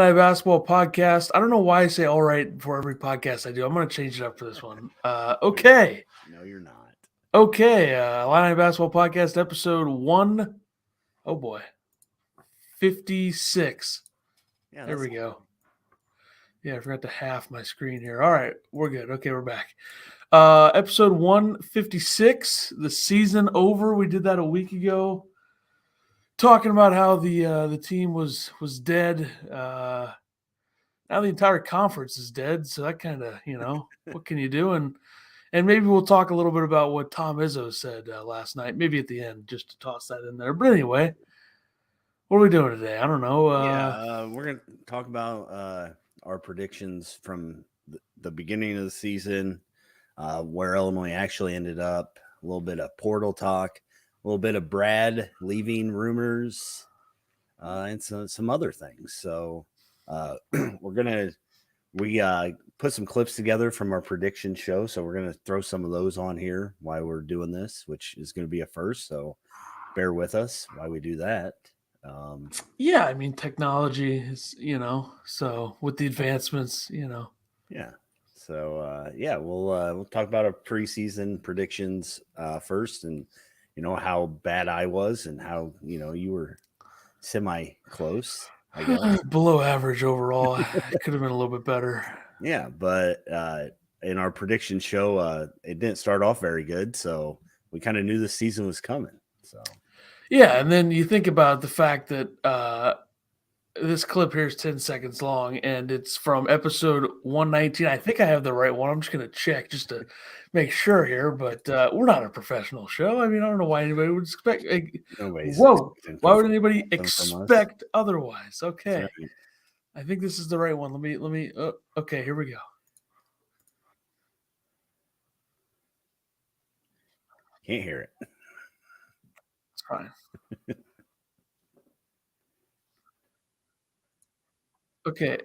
Illini basketball podcast. I don't know why I say all right for every podcast I do. I'm going to change it up for this one. Okay. No, you're not. Okay. Illini basketball podcast episode 1. Oh boy. 56. Yeah, there we go. Yeah, I forgot to half my screen here. All right. We're good. Okay, we're back. Episode 156. The season over. We did that a week ago. Talking about how the team was dead. Now the entire conference is dead, so that kind of, what can you do? And maybe we'll talk a little bit about what Tom Izzo said last night, maybe at the end, just to toss that in there. But anyway, what are we doing today? I don't know. We're going to talk about our predictions from the beginning of the season, where Illinois actually ended up, a little bit of portal talk, a little bit of Brad leaving rumors, and some other things. So we put some clips together from our prediction show. So we're going to throw some of those on here while we're doing this, which is going to be a first. So bear with us while we do that. Yeah, I mean, technology is, so with the advancements, Yeah. So, we'll talk about our preseason predictions first, and, how bad I was and how, you were semi-close, I guess. Below average overall. It could have been a little bit better. Yeah, but in our prediction show, it didn't start off very good, so we kind of knew the season was coming. So, yeah, and then you think about the fact that this clip here is 10 seconds long, and it's from episode 119. I think I have the right one. I'm just going to check just to make sure here, but we're not a professional show. I mean, I don't know why anybody would expect. Why would anybody expect otherwise? Okay. Right. I think this is the right one. Let me. Okay, here we go. Can't hear it. It's fine. Okay.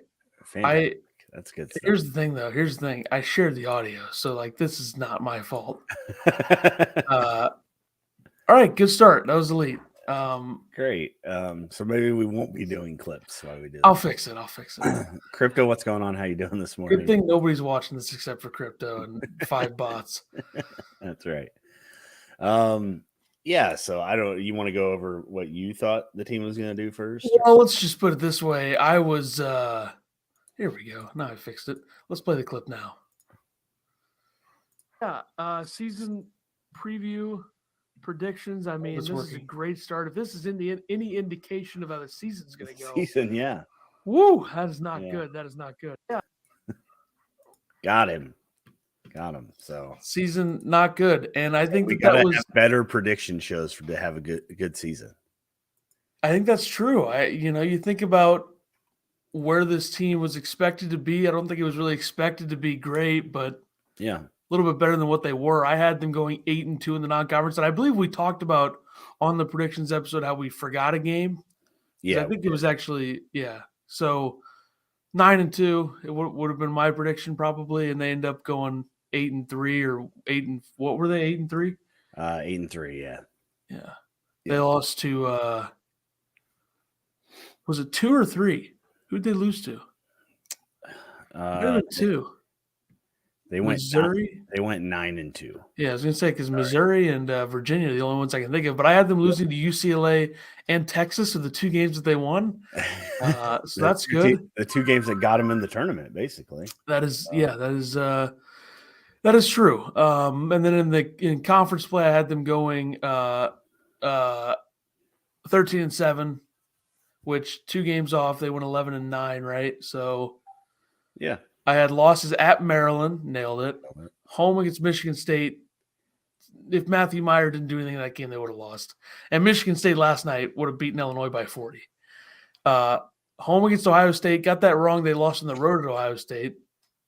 That's good stuff. Here's the thing, though. Here's the thing. I shared the audio, so this is not my fault. All right, good start. That was elite. Great. So maybe we won't be doing clips while we do. I'll fix it. Crypto, what's going on? How you doing this morning? Good thing nobody's watching this except for Crypto and 5 bots. That's right. Yeah, so you want to go over what you thought the team was going to do first? Well, let's just put it this way. I was here we go. Now I fixed it. Let's play the clip now. Yeah, season preview predictions. I mean, this is a great start. If this is any indication of how the season's going to go. Season, yeah. Woo, that is not good. That is not good. Yeah. Got him. So season not good, and I think we got to have better prediction shows to have a good season. I think that's true. You think about where this team was expected to be. I don't think it was really expected to be great, but yeah, a little bit better than what they were. I had them going 8-2 in the non-conference, and I believe we talked about on the predictions episode how we forgot a game. Yeah, I think it was actually So 9-2, it would have been my prediction probably, and they end up going 8-3 or 8 what were they? 8-3? 8-3, yeah. Yeah. They lost to was it 2 or 3? Who'd they lose to? 2. They went Missouri. They went 9-2. Yeah, I was gonna say because Missouri and Virginia are the only ones I can think of. But I had them losing to UCLA and Texas, are the 2 games that they won. So that's good. The 2 games that got them in the tournament, basically. That is that is true. And then in conference play, I had them going 13-7, which 2 games off. They went 11-9, right? So yeah. I had losses at Maryland, nailed it. Home against Michigan State. If Matthew Meyer didn't do anything in that game, they would have lost. And Michigan State last night would have beaten Illinois by 40. Home against Ohio State, got that wrong. They lost on the road at Ohio State.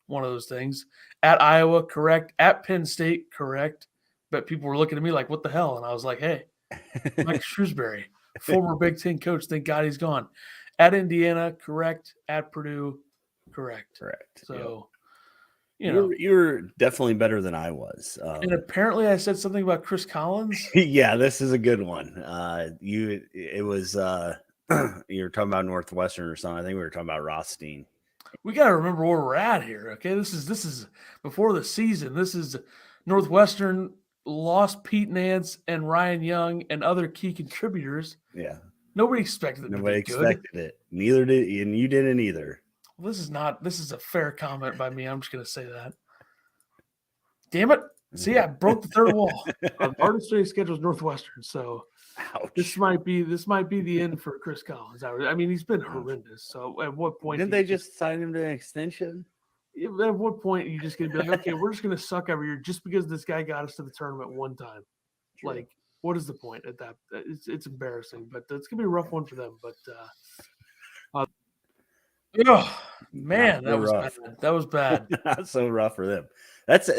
One of those things. At Iowa, correct. At Penn State, correct. But people were looking at me like, what the hell? And I was like, hey, Mike Shrewsbury, former Big Ten coach, thank God he's gone. At Indiana, correct. At Purdue, correct. So, you're definitely better than I was. And apparently I said something about Chris Collins. Yeah, this is a good one. It was You were talking about Northwestern or something. I think we were talking about Rothstein. We got to remember where we're at here. Okay, this is before the season. This is Northwestern lost Pete Nance and Ryan Young and other key contributors. Yeah, nobody expected them nobody to be good. expected it. Neither did, and you didn't either. Well, this is a fair comment by me. I'm just going to say that. Damn it! See, I broke the third wall. Our hardest day schedule is Northwestern, so Ouch. this might be the end for Chris Collins. I mean, he's been horrendous. So at what point didn't they just sign him to an extension? At what point are you just going to be like, okay, we're just going to suck every year just because this guy got us to the tournament one time? True. Like, what is the point at that? It's embarrassing, but it's going to be a rough one for them. But oh man, that was rough. Bad. That was bad. Not so rough for them. That's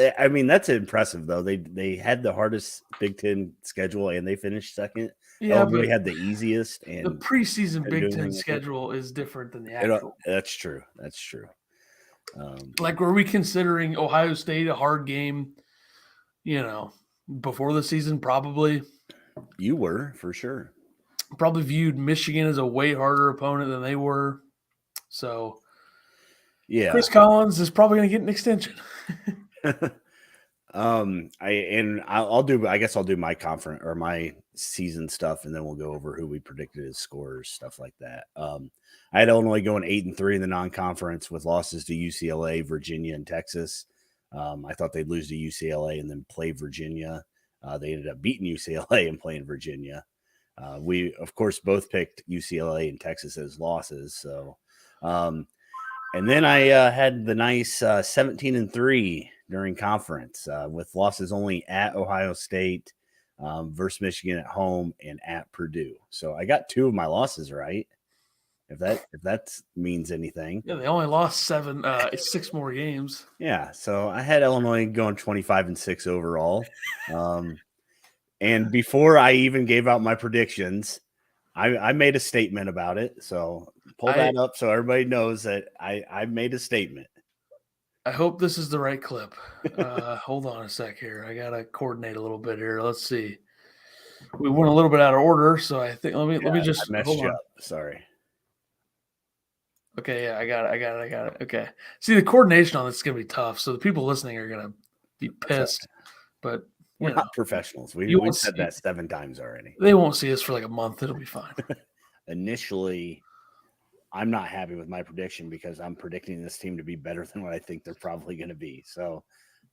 impressive though. They had the hardest Big Ten schedule and they finished second. Yeah, but had the easiest. And the preseason Big Ten schedule is different than the actual. That's true. That's true. Like, were we considering Ohio State a hard game? You know, before the season, probably. You were, for sure. Probably viewed Michigan as a way harder opponent than they were. So, yeah, Chris Collins is probably going to get an extension. I'll do my conference or my season stuff, and then we'll go over who we predicted as scorers, stuff like that. I had Illinois going 8-3 in the non-conference with losses to UCLA, Virginia, and Texas. I thought they'd lose to UCLA and then play Virginia. They ended up beating UCLA and playing Virginia. We, of course, both picked UCLA and Texas as losses. So, and then I had the nice 17-3 during conference with losses only at Ohio State versus Michigan at home and at Purdue. So I got 2 of my losses right. If that means anything. Yeah, they only lost 6 more games. Yeah, so I had Illinois going 25-6 overall. And before I even gave out my predictions, I made a statement about it. So pull that up so everybody knows that I made a statement. I hope this is the right clip. Hold on a sec here. I gotta coordinate a little bit here. Let's see. We went a little bit out of order, so I think let me just messed you up. Sorry. Okay, yeah, I got it. Okay. See, the coordination on this is gonna be tough. So the people listening are gonna be pissed. But we're not professionals. We said that 7 times already. They won't see us for like a month. It'll be fine. Initially, I'm not happy with my prediction because I'm predicting this team to be better than what I think they're probably going to be. So,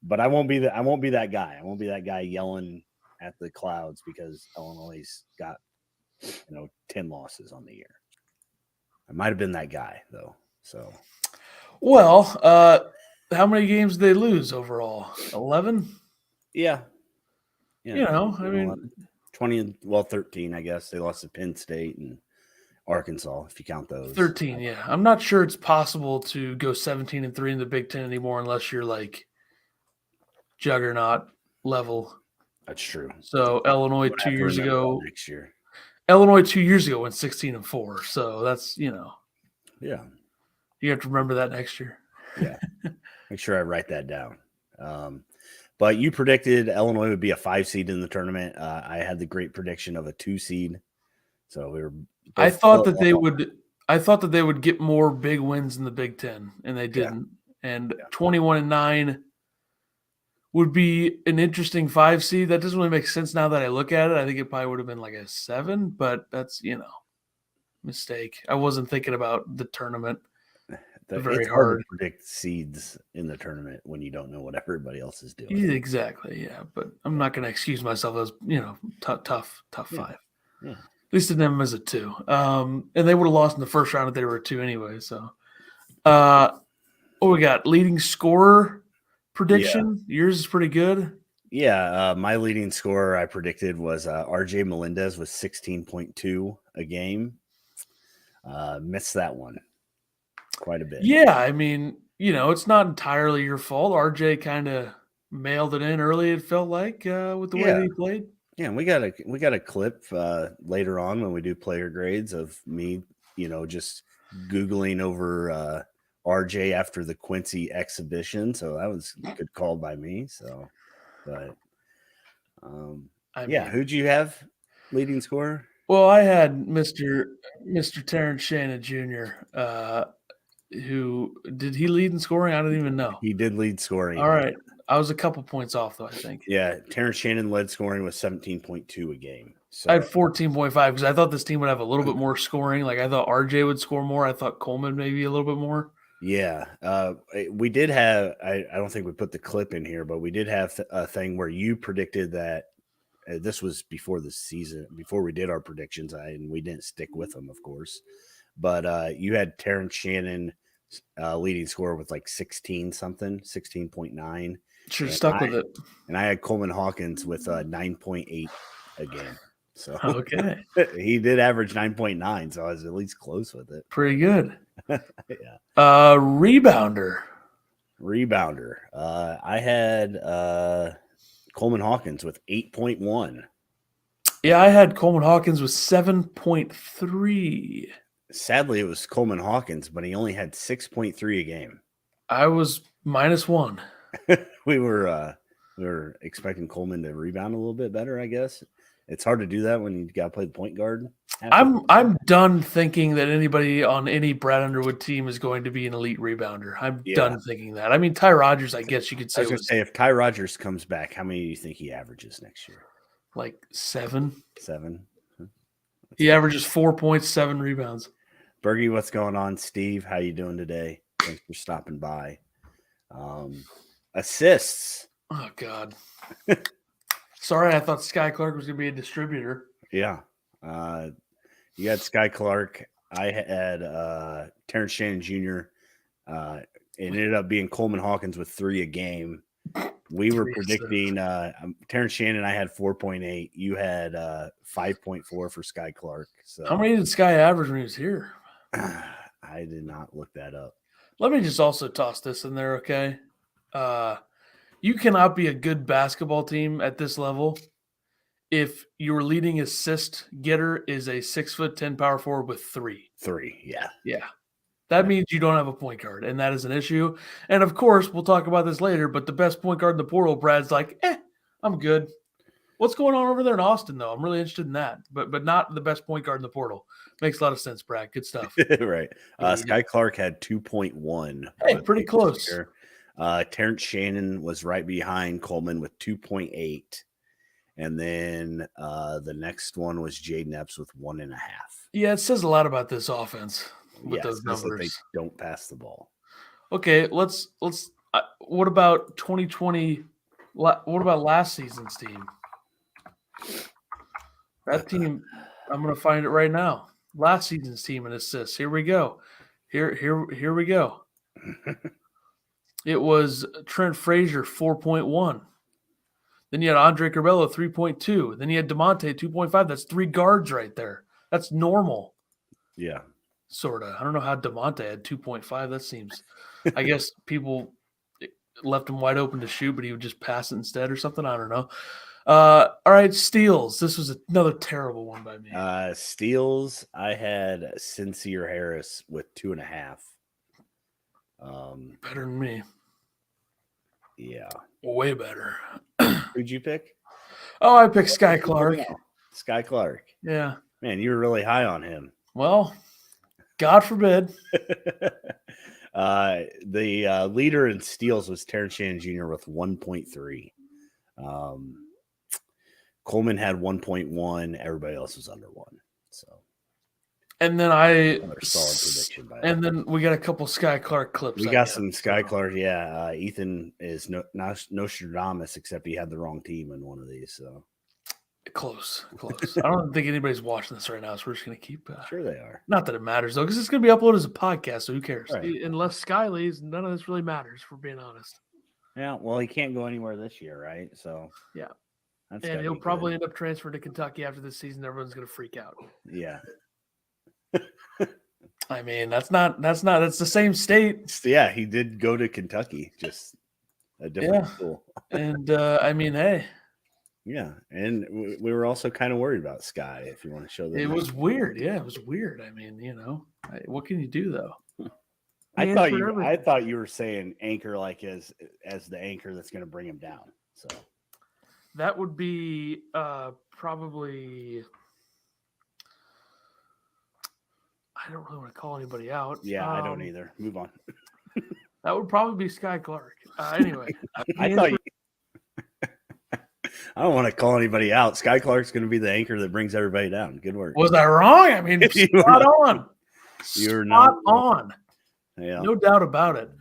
but I won't be that guy. I won't be that guy yelling at the clouds because Illinois got 10 losses on the year. I might have been that guy though. So, well, how many games did they lose overall? 11. Yeah. I mean, 20 13. I guess they lost to Penn State and Arkansas, if you count those. 13, yeah. I'm not sure it's possible to go 17-3 in the Big Ten anymore unless you're like juggernaut level. That's true. So Illinois 2 years ago. Next year. Illinois 2 years ago went 16-4. So that's Yeah. You have to remember that next year. Yeah. Make sure I write that down. But you predicted Illinois would be a 5 seed in the tournament. I had the great prediction of a 2 seed. So we were. I thought that they would get more big wins in the Big Ten, and they didn't. Yeah. And 21-9 would be an interesting 5 seed. That doesn't really make sense now that I look at it. I think it probably would have been like a 7, but that's mistake. I wasn't thinking about the tournament. It's hard to predict seeds in the tournament when you don't know what everybody else is doing. Exactly, yeah. But I'm not going to excuse myself as tough 5. Yeah. At least in them as a 2. And they would have lost in the first round if they were a 2 anyway. So, what we got? Leading scorer prediction. Yeah. Yours is pretty good. Yeah, my leading scorer I predicted was RJ Melendez with 16.2 a game. Missed that one quite a bit. Yeah, I mean, it's not entirely your fault. RJ kind of mailed it in early. It felt like with the way that he played. Yeah, and we got a clip later on when we do player grades of me, just Googling over RJ after the Quincy exhibition. So that was a good call by me. So, but who'd you have leading scorer? Well, I had Mr. Terrence Shannon Jr. Who did he lead in scoring? I don't even know. He did lead scoring. All right, I was a couple points off though. I think. Yeah, Terrence Shannon led scoring with 17.2 a game. So I had 14.5 because I thought this team would have a little bit more scoring. Like I thought RJ would score more. I thought Coleman maybe a little bit more. yeah, we did have. I don't think we put the clip in here, but we did have a thing where you predicted that. This was before the season, before we did our predictions, and we didn't stick with them, of course. But you had Terrence Shannon leading scorer with like 16.9. Should have stuck with it. And I had Coleman Hawkins with 9.8 a game. So Okay, he did average 9.9, so I was at least close with it. pretty good. Yeah. Rebounder. I had Coleman Hawkins with 8.1. Yeah, I had Coleman Hawkins with 7.3. Sadly, it was Coleman Hawkins, but he only had 6.3 a game. I was -1. We were expecting Coleman to rebound a little bit better, I guess. It's hard to do that when you got to play the point guard. I'm done thinking that anybody on any Brad Underwood team is going to be an elite rebounder. I'm done thinking that. I mean, Ty Rodgers, I guess you could say. I was going to say, if Ty Rodgers comes back, how many do you think he averages next year? Like 7. 7. He averages 4 points, 7 rebounds. Bergie, what's going on? Steve, how you doing today? Thanks for stopping by. Assists. Oh, God. Sorry, I thought Sky Clark was going to be a distributor. Yeah. You had Sky Clark. I had Terrence Shannon Jr. It ended up being Coleman Hawkins with 3 a game. We were predicting Terrence Shannon. I had 4.8. You had 5.4 for Sky Clark. So how many did Sky average when he was here? I did not look that up. Let me just also toss this in there, okay? You cannot be a good basketball team at this level if your leading assist getter is a 6'10" power forward with 3. 3, yeah. Yeah. That means you don't have a point guard, and that is an issue. And, of course, we'll talk about this later, but the best point guard in the portal, Brad's like, I'm good. What's going on over there in Austin, though? I'm really interested in that, but not the best point guard in the portal. Makes a lot of sense, Brad. Good stuff. Right. Sky Clark had 2.1. Hey, pretty close. Terrence Shannon was right behind Coleman with 2.8. And then the next one was Jaden Epps with 1.5. Yeah, it says a lot about this offense with those numbers. They don't pass the ball. Okay, let's. What about 2020? What about last season's team? That team, I'm going to find it right now. Last season's team in assists. Here we go. Here we go. It was Trent Frazier 4.1. Then you had Andre Curbelo 3.2. Then you had DeMonte 2.5. That's 3 guards right there. That's normal. Yeah. Sort of. I don't know how DeMonte had 2.5. That seems, I guess people left him wide open to shoot, but he would just pass it instead or something. I don't know. All right, steals. This was another terrible one by me. Steals, I had Sincere Harris with 2.5. Better than me. Yeah. Way better. Who'd you pick? Oh, I picked Sky Clark. Sky Clark. Yeah. Man, you were really high on him. Well, God forbid. The leader in steals was Terrence Shannon Jr. with 1.3. Coleman had 1.1. Everybody else was under 1. So, and then another solid prediction. And then we got a couple Sky Clark clips. We got some Sky Clark. Yeah, Ethan is not Nostradamus, except he had the wrong team in one of these. So close. I don't think anybody's watching this right now, so we're just gonna keep. Sure, they are. Not that it matters though, because it's gonna be uploaded as a podcast. So who cares? Right. Unless Sky leaves, none of this really matters. For being honest. Yeah. Well, he can't go anywhere this year, right? So yeah. And he'll probably end up transferring to Kentucky after this season. Everyone's going to freak out. Yeah. I mean, that's the same state. Yeah, he did go to Kentucky, just a different school. And I mean, hey. Yeah, and we were also kind of worried about Sky, if you want to show them. It was weird. Yeah, it was weird. I mean, what can you do though? I thought you were saying anchor like as the anchor that's going to bring him down. So that would be probably I don't really want to call anybody out. Yeah, I don't either. Move on. That would probably be Sky Clark. Anyway, I thought I don't want to call anybody out. Sky Clark's going to be the anchor that brings everybody down. Good work. Was I wrong? I mean, spot on. You're Spot not on. Yeah. No doubt about it.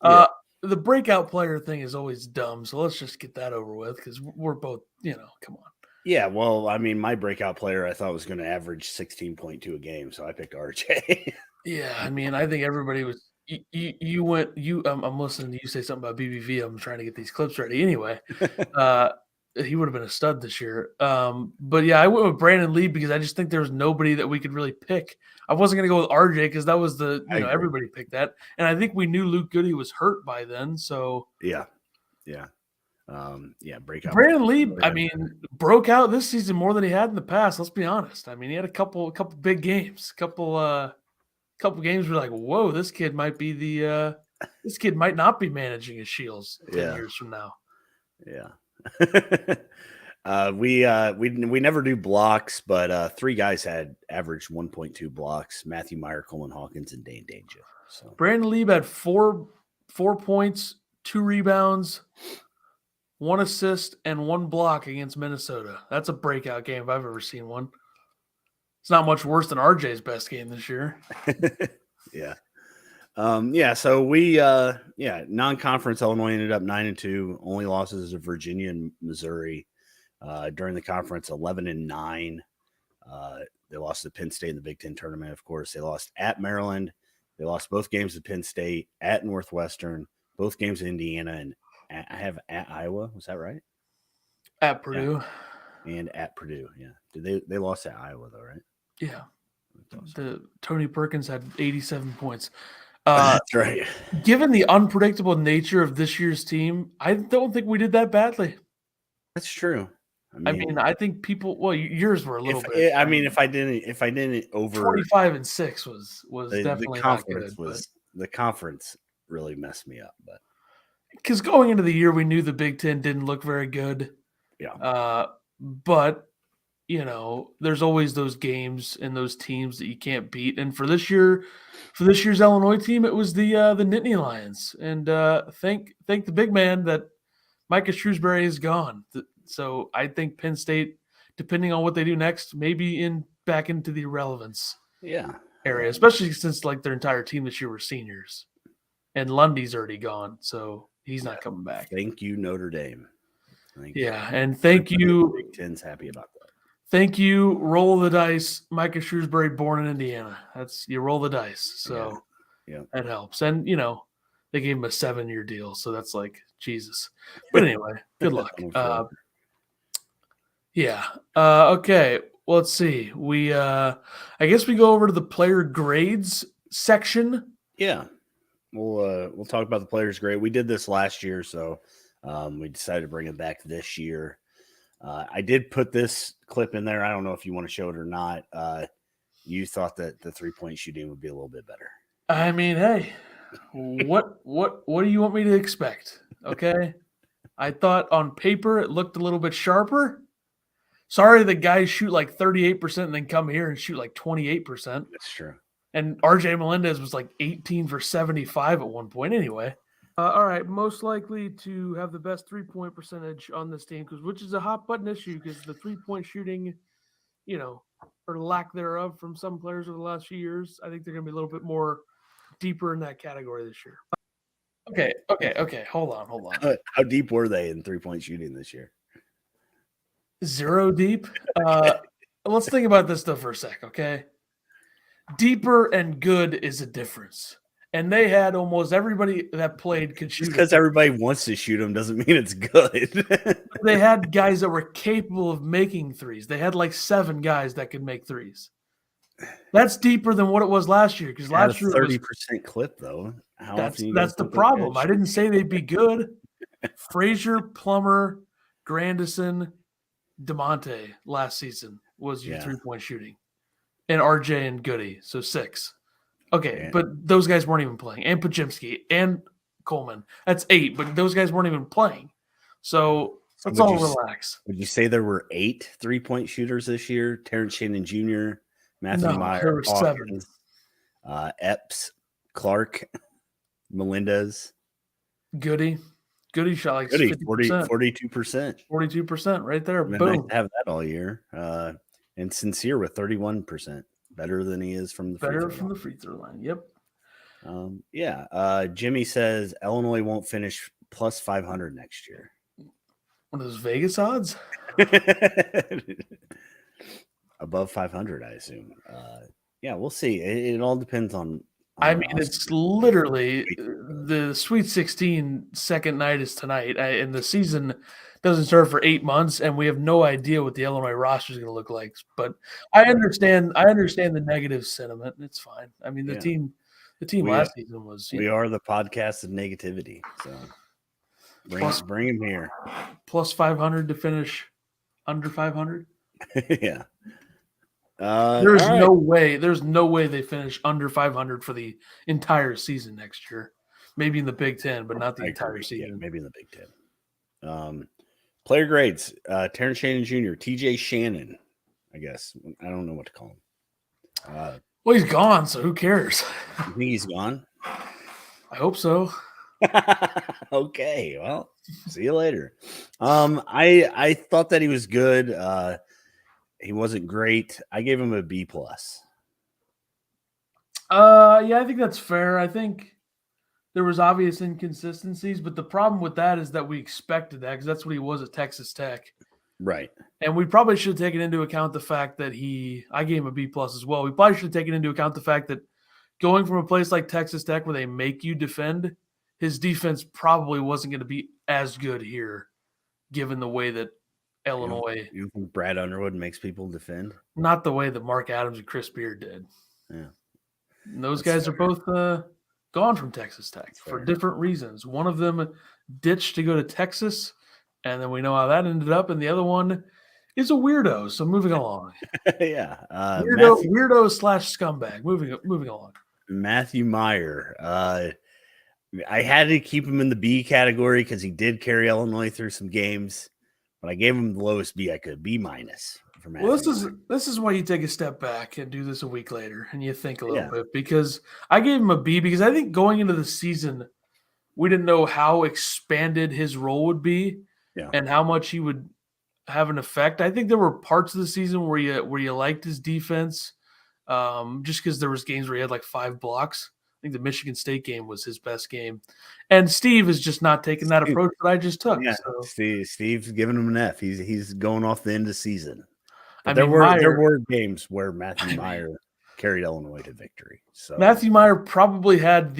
Yeah. The breakout player thing is always dumb, so let's just get that over with because we're both, come on. Yeah, well, I mean, my breakout player I thought was going to average 16.2 a game, so I picked RJ. Yeah, I mean, I think everybody was. I'm listening to you say something about BBV. I'm trying to get these clips ready. Anyway, he would have been a stud this year. But yeah, I went with Brandon Lee because I just think there was nobody that we could really pick. I wasn't going to go with RJ because that was everybody picked that, and I think we knew Luke Goody was hurt by then. So yeah. Breakout. Brandon Lee, I mean, broke out this season more than he had in the past. Let's be honest. I mean, he had a couple big games, couple games where like, whoa, this kid might not be managing his Shields 10 years from now. Yeah. We never do blocks, but three guys had averaged 1.2 blocks: Matthew Meyer, Coleman Hawkins, and Dane Danger. So Brandon Lee had 4 points, 2 rebounds, 1 assist, and 1 block against Minnesota. That's a breakout game if I've ever seen one. It's not much worse than RJ's best game this year. Yeah. So we non-conference Illinois ended up 9-2. Only losses to Virginia and Missouri. During the conference, 11-9. They lost to Penn State in the Big Ten tournament, of course. They lost at Maryland. They lost both games to Penn State, at Northwestern, both games in Indiana, and I have at Iowa. Was that right? At Purdue. Yeah. And at Purdue, yeah. They lost at Iowa, though, right? Yeah. Tony Perkins had 87 points. That's right. Given the unpredictable nature of this year's team, I don't think we did that badly. That's true. I mean, I think people. Well, yours were a little bit. I mean, if I didn't over 25-6 was definitely the conference not good. The conference really messed me up, but because going into the year, we knew the Big Ten didn't look very good. Yeah. But there's always those games and those teams that you can't beat. And for this year's Illinois team, it was the Nittany Lions. And thank the big man that Micah Shrewsbury is gone. So I think Penn State, depending on what they do next, maybe back into the irrelevance area, especially since like their entire team this year were seniors, and Lundy's already gone, so he's not coming back. Thank you, Notre Dame. And thank you. Big Ten's happy about that. Thank you. Roll the dice. Micah Shrewsbury, born in Indiana. You roll the dice, so that helps. And they gave him a 7-year deal, so that's like Jesus. But anyway, good luck. Okay. Well, let's see. We I guess we go over to the player grades section. Yeah. We'll talk about the players' grade. We did this last year, so we decided to bring it back this year. I did put this clip in there. I don't know if you want to show it or not. You thought that the 3-point shooting would be a little bit better. I mean, hey, what do you want me to expect? Okay. I thought on paper it looked a little bit sharper. Sorry that guys shoot like 38% and then come here and shoot like 28%. That's true. And RJ Melendez was like 18 for 75 at one point anyway. All right, most likely to have the best 3-point percentage on this team, which is a hot button issue because the 3-point shooting, or lack thereof from some players over the last few years, I think they're going to be a little bit more deeper in that category this year. Okay. Hold on. How deep were they in 3-point shooting this year? 0 deep. Let's think about this stuff for a sec, okay? Deeper and good is a difference. And they had almost everybody that played could shoot. Just because everybody wants to shoot them doesn't mean it's good. They had guys that were capable of making threes. They had like 7 guys that could make threes. That's deeper than what it was last year. Because last year 30% clip though. That's the problem. I didn't say they'd be good. Frazier, Plummer, Grandison, DeMonte last season was your 3-point shooting. And RJ and Goody, so 6. Okay, but those guys weren't even playing. And Pajimski and Coleman. That's 8, but those guys weren't even playing. So let's all relax. Would you say there were 8 3-point shooters this year? Terrence Shannon Jr., Matthew Meyer, there were 7. Epps, Clark, Melendez. Goody shot like Goody, 50%, 42%. 42% right there. Nice Boom. to have that all year. And Sincere with 31%. Better than he is from the free Better throw from line. the free throw line. Yep. Jimmy says Illinois won't finish plus 500 next year. One of those Vegas odds. Above 500, I assume. We'll see. It all depends on I mean, us. it's literally the Sweet 16 second night is tonight, and the season doesn't start for 8 months, and we have no idea what the Illinois roster is going to look like. But I understand the negative sentiment. It's fine. I mean, the team last season was. We are the podcast of negativity, so bring him here. Plus 500 to finish under 500. Yeah. There's no way they finish under 500 for the entire season next year. Maybe in the Big Ten, but not the entire season. Yeah, maybe in the Big Ten. Player grades: Terrence Shannon Jr., TJ Shannon. I guess I don't know what to call him. Well, he's gone, so who cares? You think he's gone? I hope so. Okay, well, see you later. I thought that he was good. He wasn't great. I gave him a B+. Yeah, I think that's fair. I think there was obvious inconsistencies, but the problem with that is that we expected that because that's what he was at Texas Tech. Right. And we probably should have taken into account the fact that I gave him a B+ as well. We probably should have taken into account the fact that going from a place like Texas Tech where they make you defend, his defense probably wasn't going to be as good here, given the way that Illinois. You think Brad Underwood makes people defend? Not the way that Mark Adams and Chris Beard did. Yeah. And those guys are both gone from Texas Tech for different reasons. One of them ditched to go to Texas, and then we know how that ended up. And the other one is a weirdo. So moving along. Yeah. Weirdo / scumbag. Moving along. Matthew Meyer. I had to keep him in the B category because he did carry Illinois through some games. But I gave him the lowest B I could, B- for Matthew. Well, this is why you take a step back and do this a week later and you think a little bit, because I gave him a B because I think going into the season, we didn't know how expanded his role would be and how much he would have an effect. I think there were parts of the season where you liked his defense, just because there was games where he had like 5 blocks. I think the Michigan State game was his best game. And Steve is just not taking that approach that I just took. Yeah, so. Steve's giving him an F. He's going off the end of season. But there were games where Matthew Meyer carried Illinois to victory. So Matthew Meyer probably had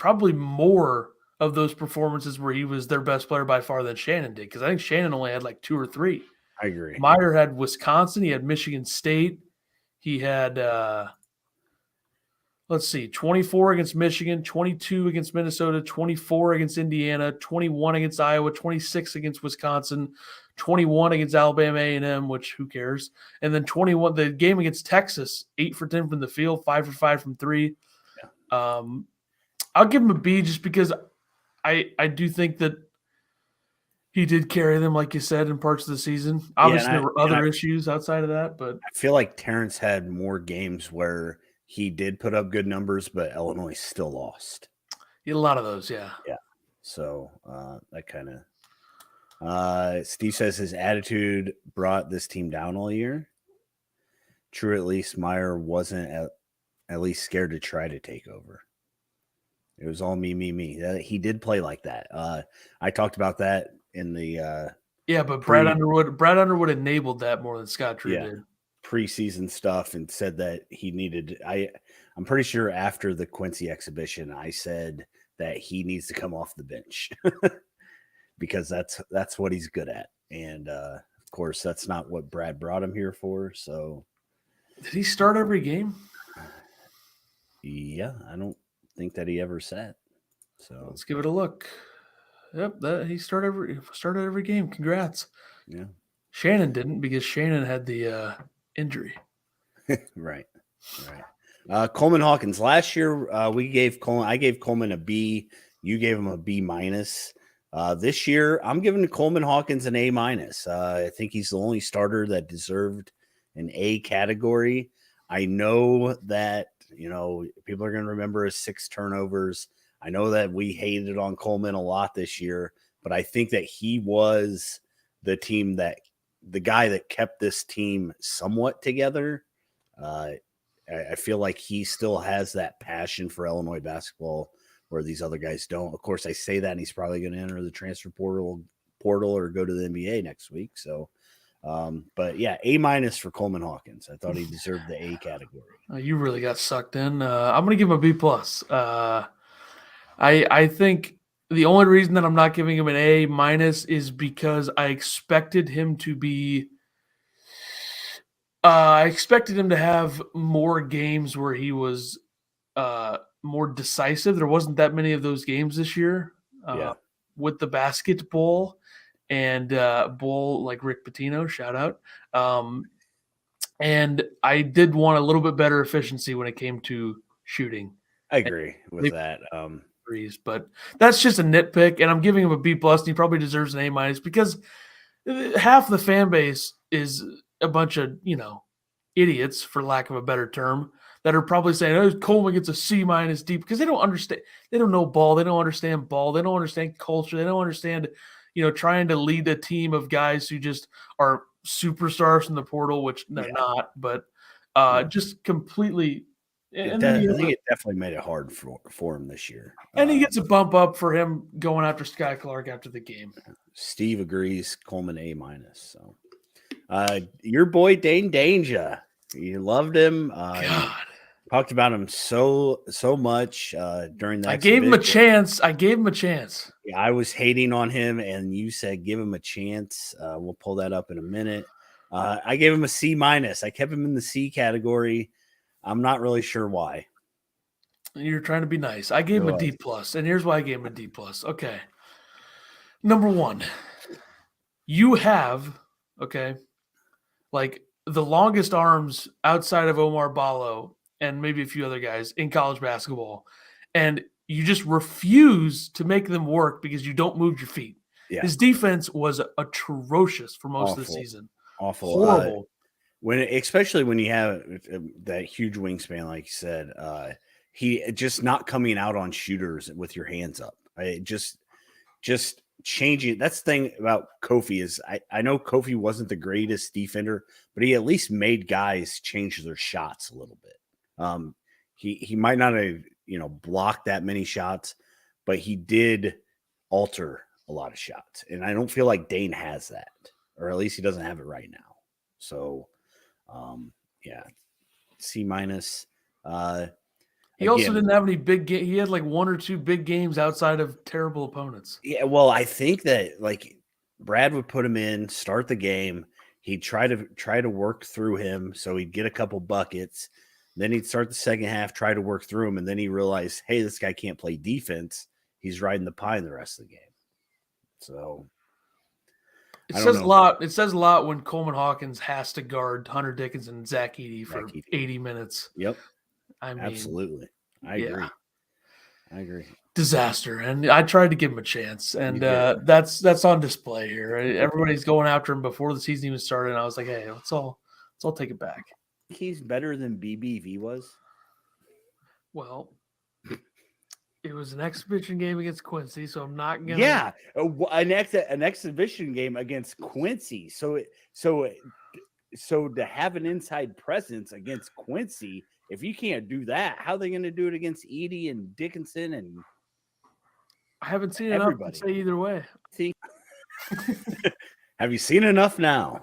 more of those performances where he was their best player by far than Shannon did, because I think Shannon only had like 2 or 3. I agree. Meyer had Wisconsin. He had Michigan State. He had 24 against Michigan, 22 against Minnesota, 24 against Indiana, 21 against Iowa, 26 against Wisconsin, 21 against Alabama A&M, which who cares? And then 21, the game against Texas, 8 for 10 from the field, 5 for 5 from 3. Yeah. I'll give him a B just because I do think that he did carry them, like you said, in parts of the season. Obviously, there were other issues outside of that, but I feel like Terrence had more games where he did put up good numbers, but Illinois still lost. A lot of those, yeah. Yeah. So that kind of Steve says his attitude brought this team down all year. True, at least Meyer wasn't at least scared to try to take over. It was all me. He did play like that. I talked about that in the but Brad Underwood enabled that more than Scott Drew did. Preseason stuff and said that he needed. I'm pretty sure after the Quincy exhibition, I said that he needs to come off the bench because that's what he's good at, and of course that's not what Brad brought him here for. So, did he start every game? Yeah, I don't think that he ever sat. So let's give it a look. Yep, he started every game. Congrats. Yeah, Shannon didn't because Shannon had the injury. Right. Coleman Hawkins. Last year, I gave Coleman a B. You gave him a B-. This year, I'm giving Coleman Hawkins an A-. I think he's the only starter that deserved an A category. I know that People are going to remember his 6 turnovers. I know that we hated on Coleman a lot this year, but I think that he was the guy that kept this team somewhat together. I feel like he still has that passion for Illinois basketball where these other guys don't. Of course, I say that, and he's probably going to enter the transfer portal or go to the NBA next week. So, but yeah, A- for Coleman Hawkins. I thought he deserved the A category. You really got sucked in. I'm going to give him a B+. I think the only reason that I'm not giving him an A- is because I expected him to be I expected him to have more games where he was more decisive. There wasn't that many of those games this year with the basketball and bowl, like Rick Pitino, shout out. And I did want a little bit better efficiency when it came to shooting. I agree with that. But that's just a nitpick, and I'm giving him a B+, and he probably deserves an A- because half the fan base is a bunch of, idiots, for lack of a better term, that are probably saying, oh, Coleman gets a C- D, because they don't understand. They don't know ball. They don't understand ball. They don't understand culture. They don't understand, trying to lead a team of guys who just are superstars from the portal, which they're not, but just completely. I think it definitely made it hard for him this year. And he gets a bump up for him going after Sky Clark after the game. Steve agrees, Coleman A-. So, your boy Dane Danger, you loved him. God. Talked about him so much during that. I gave him a chance. Yeah, I was hating on him, and you said give him a chance. We'll pull that up in a minute. I gave him a C-. I kept him in the C category. I'm not really sure why. You're trying to be nice. I gave him a D+, and here's why I gave him a D+. Okay. Number one, you have, like the longest arms outside of Omar Ballo and maybe a few other guys in college basketball, and you just refuse to make them work because you don't move your feet. Yeah. His defense was atrocious for most of the season. Awful. Horrible. Especially when you have that huge wingspan, like you said, he just not coming out on shooters with your hands up. Just changing. That's the thing about Kofi is I know Kofi wasn't the greatest defender, but he at least made guys change their shots a little bit. He might not have blocked that many shots, but he did alter a lot of shots, and I don't feel like Dane has that, or at least he doesn't have it right now. So. C-. He also didn't have any big games. He had like 1 or 2 big games outside of terrible opponents. Yeah, well, I think that like Brad would put him in, start the game. He'd try to work through him, so he'd get a couple buckets. Then he'd start the second half, try to work through him, and then he realized, hey, this guy can't play defense. He's riding the pine the rest of the game. So. It says a lot. It says a lot when Coleman Hawkins has to guard Hunter Dickinson and Zach Edey for 80 minutes. Yep. I mean, absolutely. I agree. Disaster. And I tried to give him a chance, and that's on display here. Everybody's going after him before the season even started, and I was like, hey, let's all take it back. He's better than BBV was. Well, it was an exhibition game against Quincy, so I'm not gonna. Yeah, an exhibition game against Quincy. So to have an inside presence against Quincy, if you can't do that, how are they going to do it against Edey and Dickinson? And I haven't seen enough to say either way. Have you seen enough now?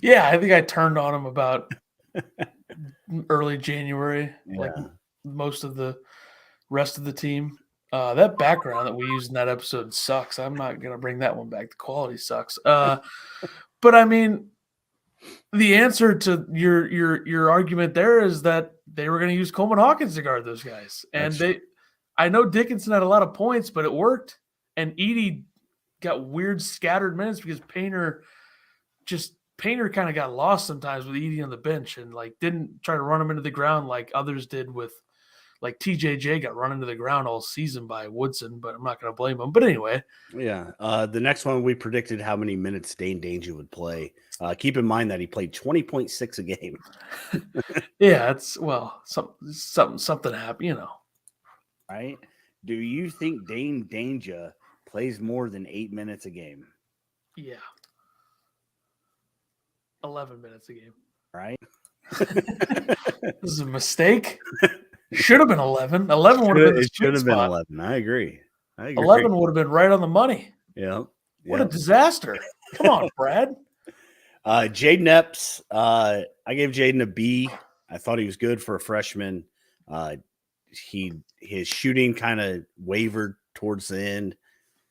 Yeah, I think I turned on him about early January, like most of the rest of the team. That background that we used in that episode sucks. I'm not gonna bring that one back. The quality sucks. But I mean, the answer to your argument there is that they were gonna use Coleman Hawkins to guard those guys, and I know Dickinson had a lot of points, but it worked, and Edey got weird scattered minutes because Painter kind of got lost sometimes with Edey on the bench and like didn't try to run him into the ground like others did with like TJJ got run into the ground all season by Woodson, but I'm not going to blame him. But anyway. Yeah. The next one, we predicted how many minutes Dane Danger would play. Keep in mind that he played 20.6 a game. Yeah, something happened, Right? Do you think Dane Danger plays more than 8 minutes a game? Yeah. 11 minutes a game. Right? This is a mistake. Should have been 11. 11 would have been the It should have been spot. 11. I agree. 11 would have been right on the money. Yeah. What a disaster. Come on, Brad. Jaden Epps, I gave Jaden a B. I thought he was good for a freshman. His shooting kind of wavered towards the end,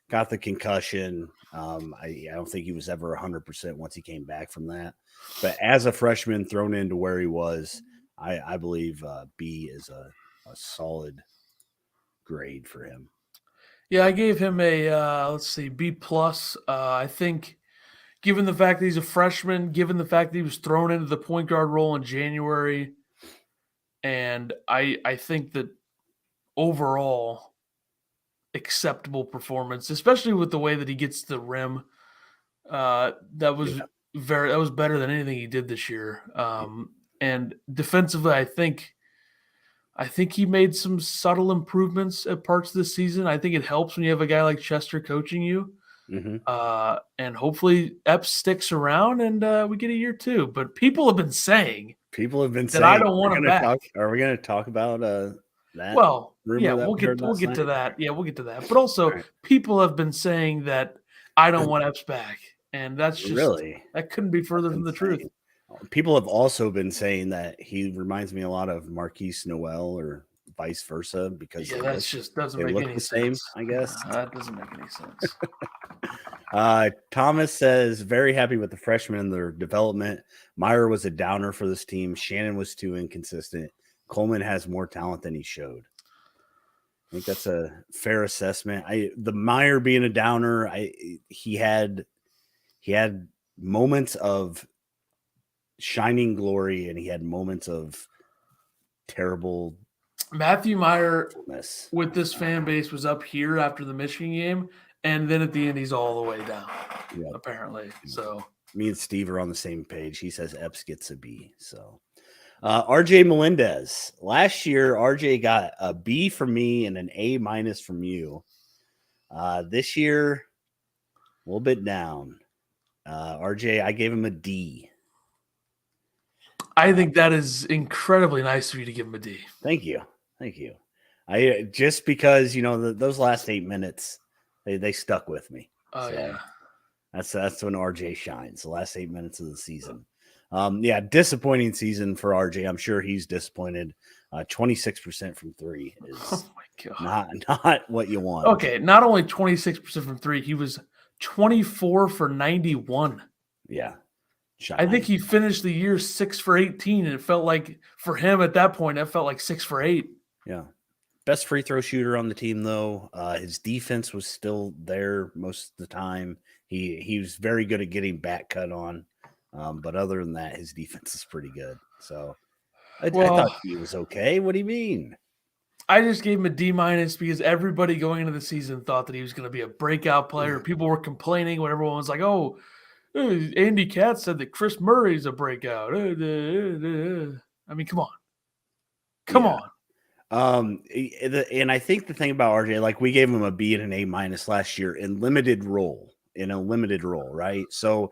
got the concussion. I don't think he was ever 100% once he came back from that. But as a freshman thrown into where he was, I believe B is a solid grade for him. Yeah, I gave him a B plus. I think, given the fact that he's a freshman, given the fact that he was thrown into the point guard role in January, and I think that overall acceptable performance, especially with the way that he gets to the rim, that was better than anything he did this year. And defensively, I think he made some subtle improvements at parts of the season. I think it helps when you have a guy like Chester coaching you. Mm-hmm. And hopefully Epps sticks around and we get a year 2. But people have been saying that I don't want him back. Are we going to talk about that? Well, yeah, we'll get to that. Yeah, we'll get to that. But also, people have been saying that I don't want Epps back. And that's just really, that couldn't be further from the truth. People have also been saying that he reminds me a lot of Marquise Noel or vice versa because doesn't make any sense. I guess that doesn't make any sense. Thomas says very happy with the freshmen and their development. Meyer was a downer for this team. Shannon was too inconsistent. Coleman has more talent than he showed. I think that's a fair assessment. The Meyer being a downer, he had moments of shining glory and he had moments of terrible. Matthew Meyer with this fan base was up here after the Michigan game, and then at the end he's all the way down. Yep. Apparently. So me and Steve are on the same page. He says Epps gets a B. So RJ Melendez. Last year, RJ got a B from me and an A- from you. This year, a little bit down. RJ, I gave him a D. I think that is incredibly nice of you to give him a D. Thank you. I just because those last 8 minutes, they stuck with me. Oh, so yeah. That's when RJ shines. The last 8 minutes of the season. Disappointing season for RJ. I'm sure he's disappointed. 26% from 3 is not what you want. Okay, not only 26% from 3, he was 24 for 91. Yeah. I think he finished the year 6 for 18, and it felt like for him at that point, that felt like 6 for 8. Yeah. Best free throw shooter on the team, though. His defense was still there most of the time. He was very good at getting back cut on. But other than that, his defense is pretty good. So I thought he was okay. What do you mean? I just gave him a D- because everybody going into the season thought that he was going to be a breakout player. People were complaining when everyone was like, oh, Andy Katz said that Chris Murray's a breakout. I mean, come on. And I think the thing about RJ, like we gave him a B and an A- last year in a limited role, right? So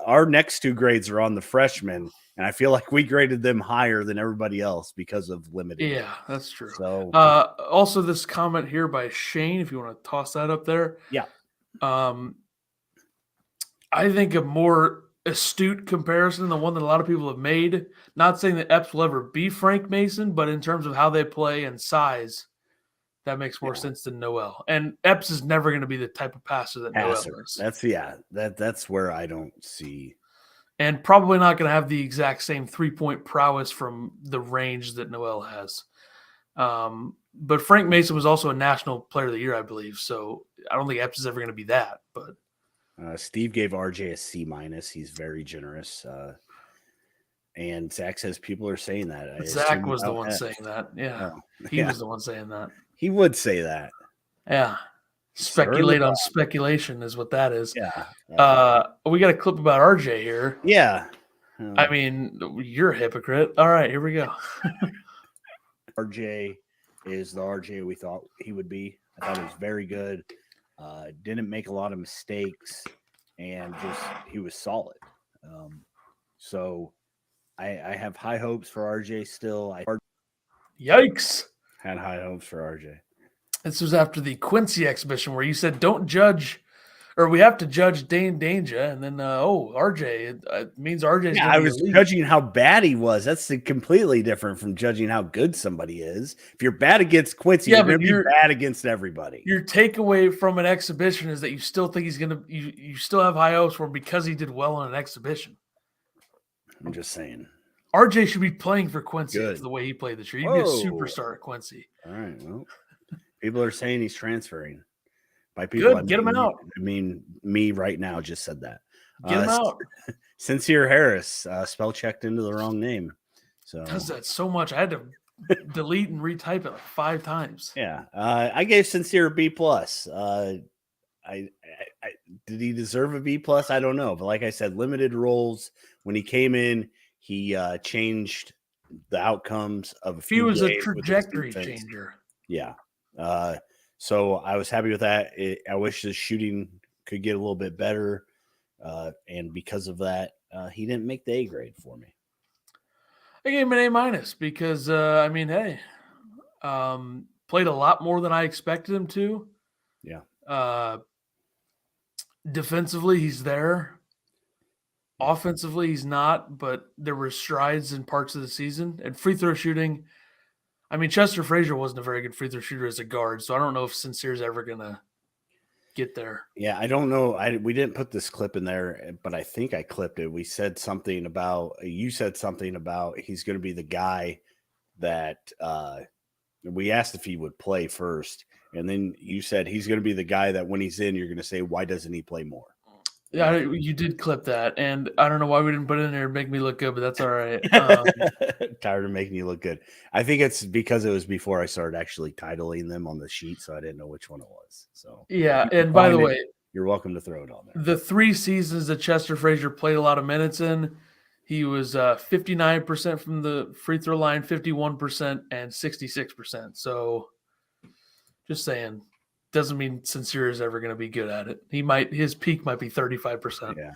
our next 2 grades are on the freshmen, and I feel like we graded them higher than everybody else because of limited. Yeah, that's true. So also this comment here by Shane, if you want to toss that up there. Yeah. I think a more astute comparison, the one that a lot of people have made, not saying that Epps will ever be Frank Mason, but in terms of how they play and size, that makes more sense than Noel. And Epps is never going to be the type of passer that Noel is. That's where I don't see. And probably not going to have the exact same 3-point prowess from the range that Noel has. But Frank Mason was also a National Player of the Year, I believe. So I don't think Epps is ever going to be that. But Steve gave RJ a C-. He's very generous. And Zach says people are saying that. I Zach assume was the about one that. saying that. Yeah. Oh, He yeah. was the one saying that. He would say that. Yeah. Stir the Speculate on pot. speculation is what that is. Yeah. We got a clip about RJ here. Yeah. I mean, you're a hypocrite. All right, here we go. RJ is the RJ we thought he would be. I thought he was very good. Didn't make a lot of mistakes, and just he was solid. So I have high hopes for RJ still. I Yikes. had high hopes for RJ. This was after the Quincy exhibition where you said don't judge, or we have to judge Dane Danger, and then RJ, it means RJ's Yeah, going I to be was elite. judging how bad he was. That's completely different from judging how good somebody is. If you're bad against Quincy, Yeah, you're going but to be bad against everybody. Your takeaway from an exhibition is that you still think he's going to you still have high hopes for him because he did well in an exhibition. I'm just saying. RJ should be playing for Quincy Good. after the way he played this year. He'd be a superstar at Quincy. All right. Well, people are saying he's transferring. By people, Good. Get him out. I mean, me right now just said that. Get him out. Sincere Harris, spell checked into the wrong name. So does that so much. I had to delete and retype it like 5 times. Yeah. I gave Sincere a B plus. I did he deserve a B plus? I don't know. But like I said, limited roles. When he came in, he changed the outcomes of a few. He was a trajectory changer. Yeah. So I was happy with that. I wish the shooting could get a little bit better. And because of that, he didn't make the A grade for me. I gave him an A minus because, I mean, hey, played a lot more than I expected him to. Yeah. Defensively, he's there. Offensively, he's not, but there were strides in parts of the season. And free throw shooting, I mean, Chester Frazier wasn't a very good free throw shooter as a guard, so I don't know if Sincere's ever going to get there. Yeah, I don't know. We didn't put this clip in there, but I think I clipped it. We said something about – you said something about he's going to be the guy that we asked if he would play first, and then you said he's going to be the guy that when he's in, you're going to say, why doesn't he play more? Yeah, you did clip that, and I don't know why we didn't put it in there and make me look good, but that's all right. Tired of making you look good. I think it's because it was before I started actually titling them on the sheet, so I didn't know which one it was. So yeah, and by the way, you're welcome to throw it on there. The 3 seasons that Chester Frazier played a lot of minutes in, he was 59% from the free throw line, 51%, and 66%. So just saying. Doesn't mean Sincere is ever going to be good at it. His peak might be 35%. Yeah.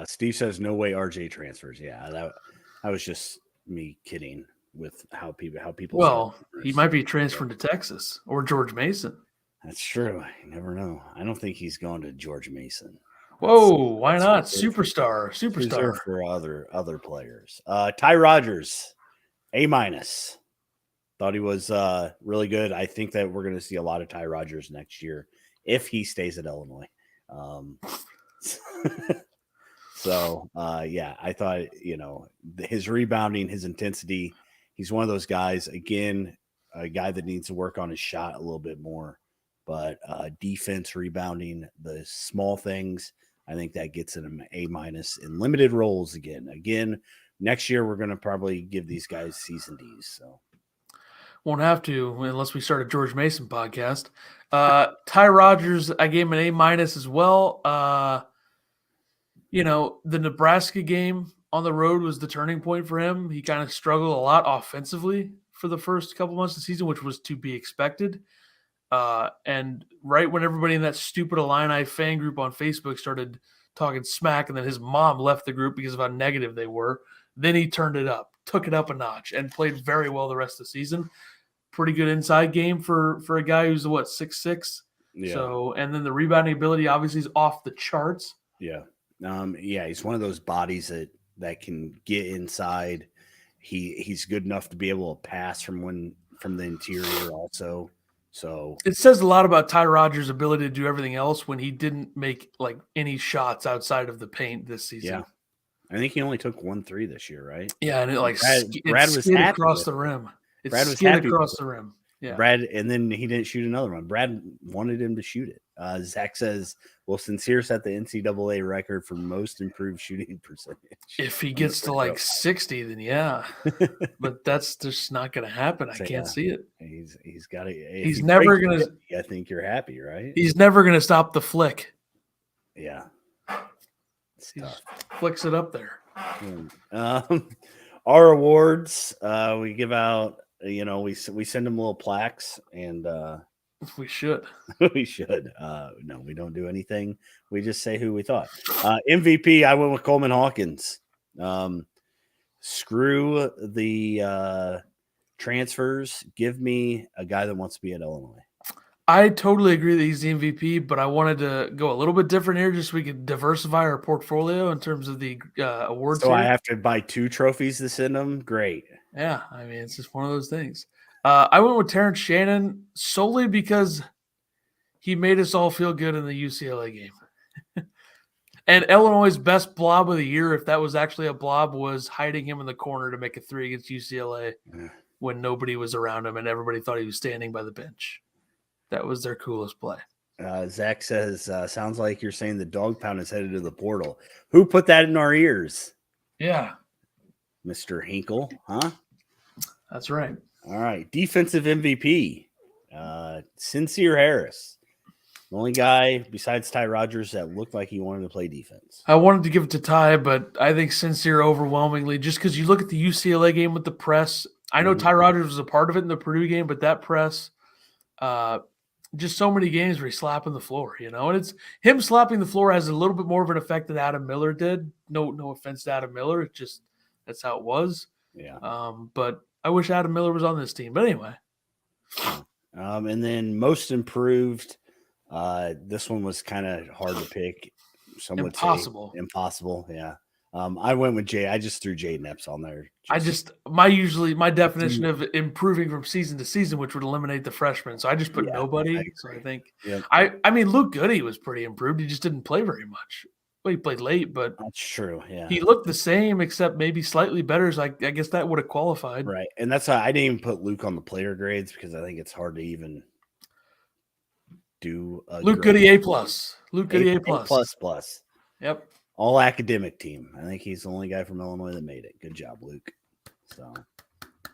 Steve says no way RJ transfers. Yeah, that was just me kidding with how people. Well, he might be transferring to Texas or George Mason. That's true. You never know. I don't think he's going to George Mason. Whoa, why not? Superstar for other players. Ty Rodgers, A minus. Thought he was really good. I think that we're going to see a lot of Ty Rodgers next year if he stays at Illinois. Yeah, I thought, his rebounding, his intensity, he's one of those guys, again, a guy that needs to work on his shot a little bit more. But defense, rebounding, the small things, I think that gets an A minus in limited roles again. Again, next year we're going to probably give these guys season Ds. So. Won't have to unless we start a George Mason podcast. Ty Rodgers, I gave him an A minus as well. The Nebraska game on the road was the turning point for him. He kind of struggled a lot offensively for the first couple months of the season, which was to be expected. And right when everybody in that stupid Illini fan group on Facebook started talking smack, and then his mom left the group because of how negative they were, then he turned it up. Took it up a notch and played very well the rest of the season. Pretty good inside game for a guy who's 6'6". Yeah. So, and then the rebounding ability obviously is off the charts. Yeah. He's one of those bodies that can get inside. He's good enough to be able to pass from the interior also. So it says a lot about Ty Rodgers' ability to do everything else when he didn't make any shots outside of the paint this season. Yeah. I think he only took 1 3 this year, right? Yeah, and it Brad was skid happy across with the rim. It Brad was skid happy across with the rim. Yeah. Brad, and then he didn't shoot another one. Brad wanted him to shoot it. Zach says, well, Sincere set the NCAA record for most improved shooting percentage. If he gets to like 60, then yeah. But that's just not going to happen. I can't see it. He's got to. He's never going to. I think you're happy, right? He's never going to stop the flick. Yeah. He flicks it up there. Our awards, we give out. We send them little plaques, and we should. We should. No, we don't do anything. We just say who we thought. MVP, I went with Coleman Hawkins. Screw the transfers. Give me a guy that wants to be at Illinois. I totally agree that he's the MVP, but I wanted to go a little bit different here just so we could diversify our portfolio in terms of the awards. So I have to buy 2 trophies to send them? Great. Yeah, I mean, it's just one of those things. I went with Terrence Shannon solely because he made us all feel good in the UCLA game. And Illinois' best blob of the year, if that was actually a blob, was hiding him in the corner to make a 3 against UCLA when nobody was around him and everybody thought he was standing by the bench. That was their coolest play. Zach says, sounds like you're saying the dog pound is headed to the portal. Who put that in our ears? Yeah. Mr. Hinkle, huh? That's right. All right. Defensive MVP, Sincere Harris. The only guy besides Ty Rodgers that looked like he wanted to play defense. I wanted to give it to Ty, but I think Sincere overwhelmingly, just because you look at the UCLA game with the press. I know Ty Rodgers was a part of it in the Purdue game, but that press just so many games where he's slapping the floor, and it's him slapping the floor has a little bit more of an effect than Adam Miller did. No offense to Adam Miller. It's just that's how it was. Yeah. But I wish Adam Miller was on this team. But anyway. And then most improved. This one was kind of hard to pick. Some would say impossible. Yeah. I went with Jay. I just threw Jay Epps on there. My definition of improving from season to season, which would eliminate the freshmen. So I just put nobody. So I think I mean Luke Goody was pretty improved. He just didn't play very much. Well, he played late, but that's true. Yeah, he looked the same, except maybe slightly better. So I guess that would have qualified. Right, and that's why I didn't even put Luke on the player grades because I think it's hard to even do. Luke Goody A+. Luke Goody A+. plus. Yep. All academic team. I think he's the only guy from Illinois that made it. Good job, Luke. So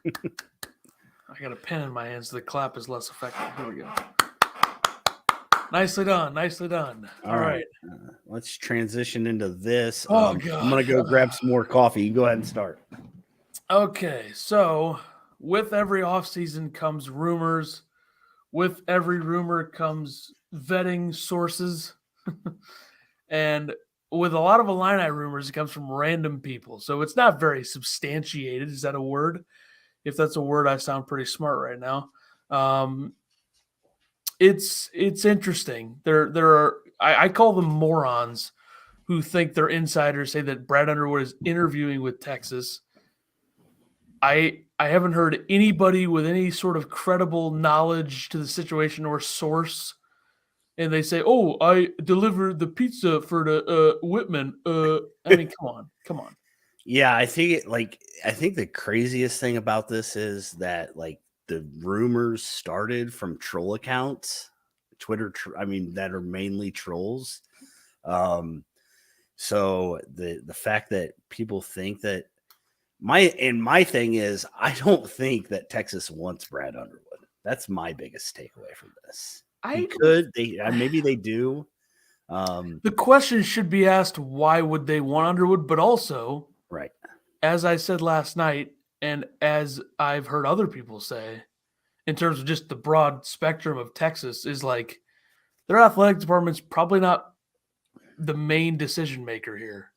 I got a pen in my hands so the clap is less effective. Here we go. Nicely done. All right. Let's transition into this. Oh, God. I'm going to go grab some more coffee. You go ahead and start. Okay. So with every offseason comes rumors. With every rumor comes vetting sources. And with a lot of Illini rumors, it comes from random people. So it's not very substantiated. Is that a word? If that's a word, I sound pretty smart right now. It's interesting. There are I call them morons who think they're insiders, say that Brad Underwood is interviewing with Texas. I haven't heard anybody with any sort of credible knowledge to the situation or source, and they say, "Oh, I delivered the pizza for the Whitman." I mean, come on. Yeah, I think the craziest thing about this is that the rumors started from troll accounts, Twitter. That are mainly trolls. So the fact that people think that my thing is, I don't think that Texas wants Brad Underwood. That's my biggest takeaway from this. Maybe they do. The question should be asked, why would they want Underwood? But also, right, as I said last night, and as I've heard other people say, in terms of just the broad spectrum of Texas, is like their athletic department's probably not the main decision maker here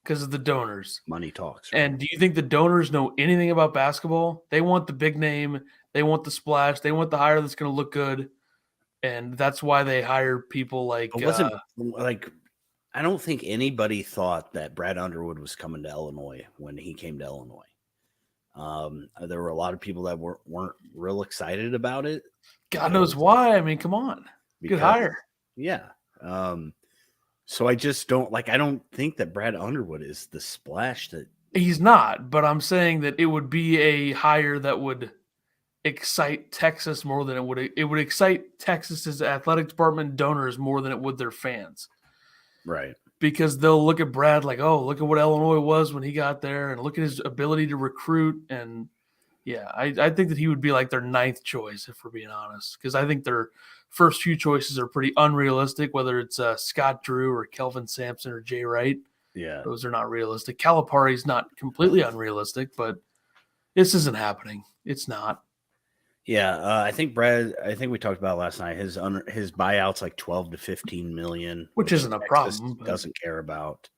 because of the donors. Money talks. Right? And do you think the donors know anything about basketball? They want the big name. They want the splash. They want the hire that's going to look good. And that's why they hire people like I don't think anybody thought that Brad Underwood was coming to Illinois when he came to Illinois. There were a lot of people that weren't real excited about it. God knows why. I mean, come on. Good hire. Yeah. So I just don't I don't think that Brad Underwood is the splash that he's not, but I'm saying that it would be a hire that would excite Texas more than it would excite Texas's athletic department donors more than it would their fans. Right. Because they'll look at Brad like, oh, look at what Illinois was when he got there, and look at his ability to recruit. And yeah, I think that he would be like their 9th choice, if we're being honest, because I think their first few choices are pretty unrealistic, whether it's Scott Drew or Kelvin Sampson or Jay Wright. Yeah. Those are not realistic. Calipari's not completely unrealistic, but this isn't happening. It's not. Yeah, I think we talked about last night. His buyout's like 12 to 15 million, Which isn't a Texas problem. Doesn't care about.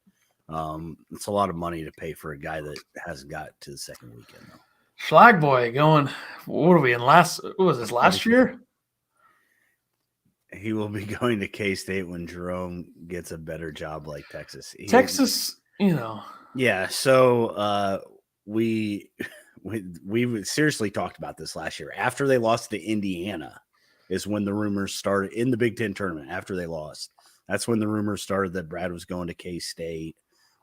It's a lot of money to pay for a guy that hasn't got to the second weekend though. Flag boy going. What are we in last? What was this last year? He will be going to K-State when Jerome gets a better job like Texas. Texas, you know. Yeah, so we seriously talked about this last year. After they lost to Indiana is when the rumors started in the Big Ten tournament. After they lost, that's when the rumors started that Brad was going to K-State,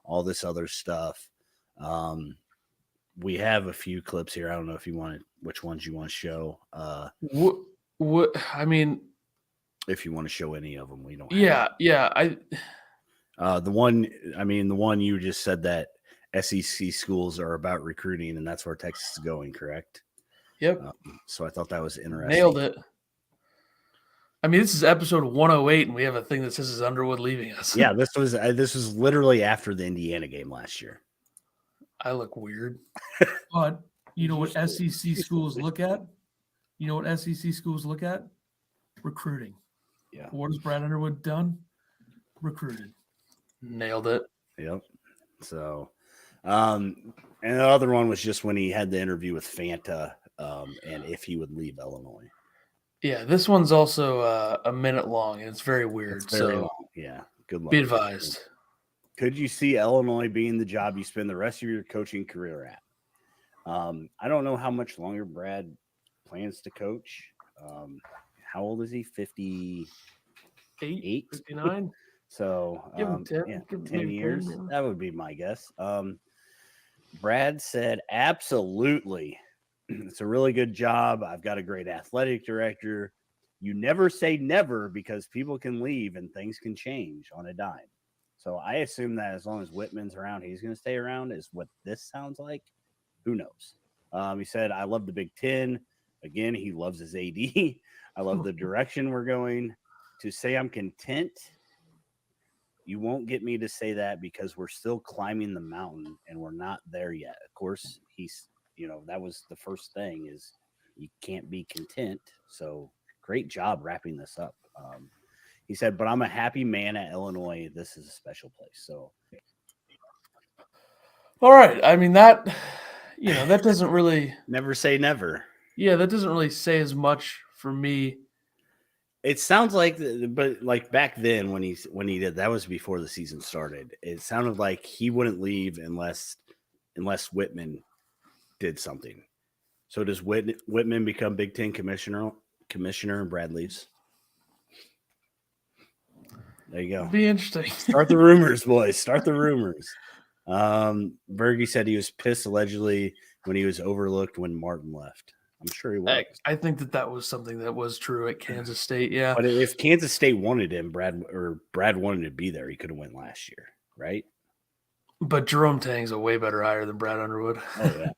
all this other stuff. We have a few clips here. I don't know if you want which ones you want to show. What I mean, if you want to show any of them, we don't. Yeah. The one you just said that SEC schools are about recruiting, and that's where Texas is going, correct? Yep. So I thought that was interesting. Nailed it. I mean, this is episode 108, and we have a thing that says is Underwood leaving us. Yeah, this was literally after the Indiana game last year. I look weird, but you know what SEC schools look at? You know what SEC schools look at? Recruiting. Yeah. What has Brad Underwood done? Recruited. Nailed it. Yep. So, and the other one was just when he had the interview with Fanta, and if he would leave Illinois. Yeah, this one's also a minute long, and it's very weird. It's very long. Yeah, good luck. Be advised. Could you see Illinois being the job you spend the rest of your coaching career at? I don't know how much longer Brad plans to coach. How old is he? 58? 59? So, give him 10, yeah, give him 10 years. 10, yeah. That would be my guess. Brad said, absolutely. It's a really good job. I've got a great athletic director. You never say never because people can leave and things can change on a dime. So I assume that as long as Whitman's around, he's going to stay around is what this sounds like. Who knows? He said, I love the Big Ten. Again, he loves his AD. I love the direction we're going. To say I'm content, you won't get me to say that because we're still climbing the mountain and we're not there yet. Of course, that was the first thing is you can't be content. So great job wrapping this up. He said, but I'm a happy man at Illinois. This is a special place. So. All right. I mean, that doesn't really. Never say never. Yeah, that doesn't really say as much for me. It sounds like, but like back then when he did, that was before the season started. It sounded like he wouldn't leave unless Whitman did something. So does Whitman become Big Ten commissioner and Brad leaves? There you go. It'd be interesting. Start the rumors, boys. Start the rumors. Berge said he was pissed allegedly when he was overlooked when Martin left. I'm sure he was. I think that was something that was true at Kansas State. Yeah. But if Kansas State wanted him, Brad wanted to be there, he could have went last year, right? But Jerome Tang's a way better hire than Brad Underwood. Oh yeah,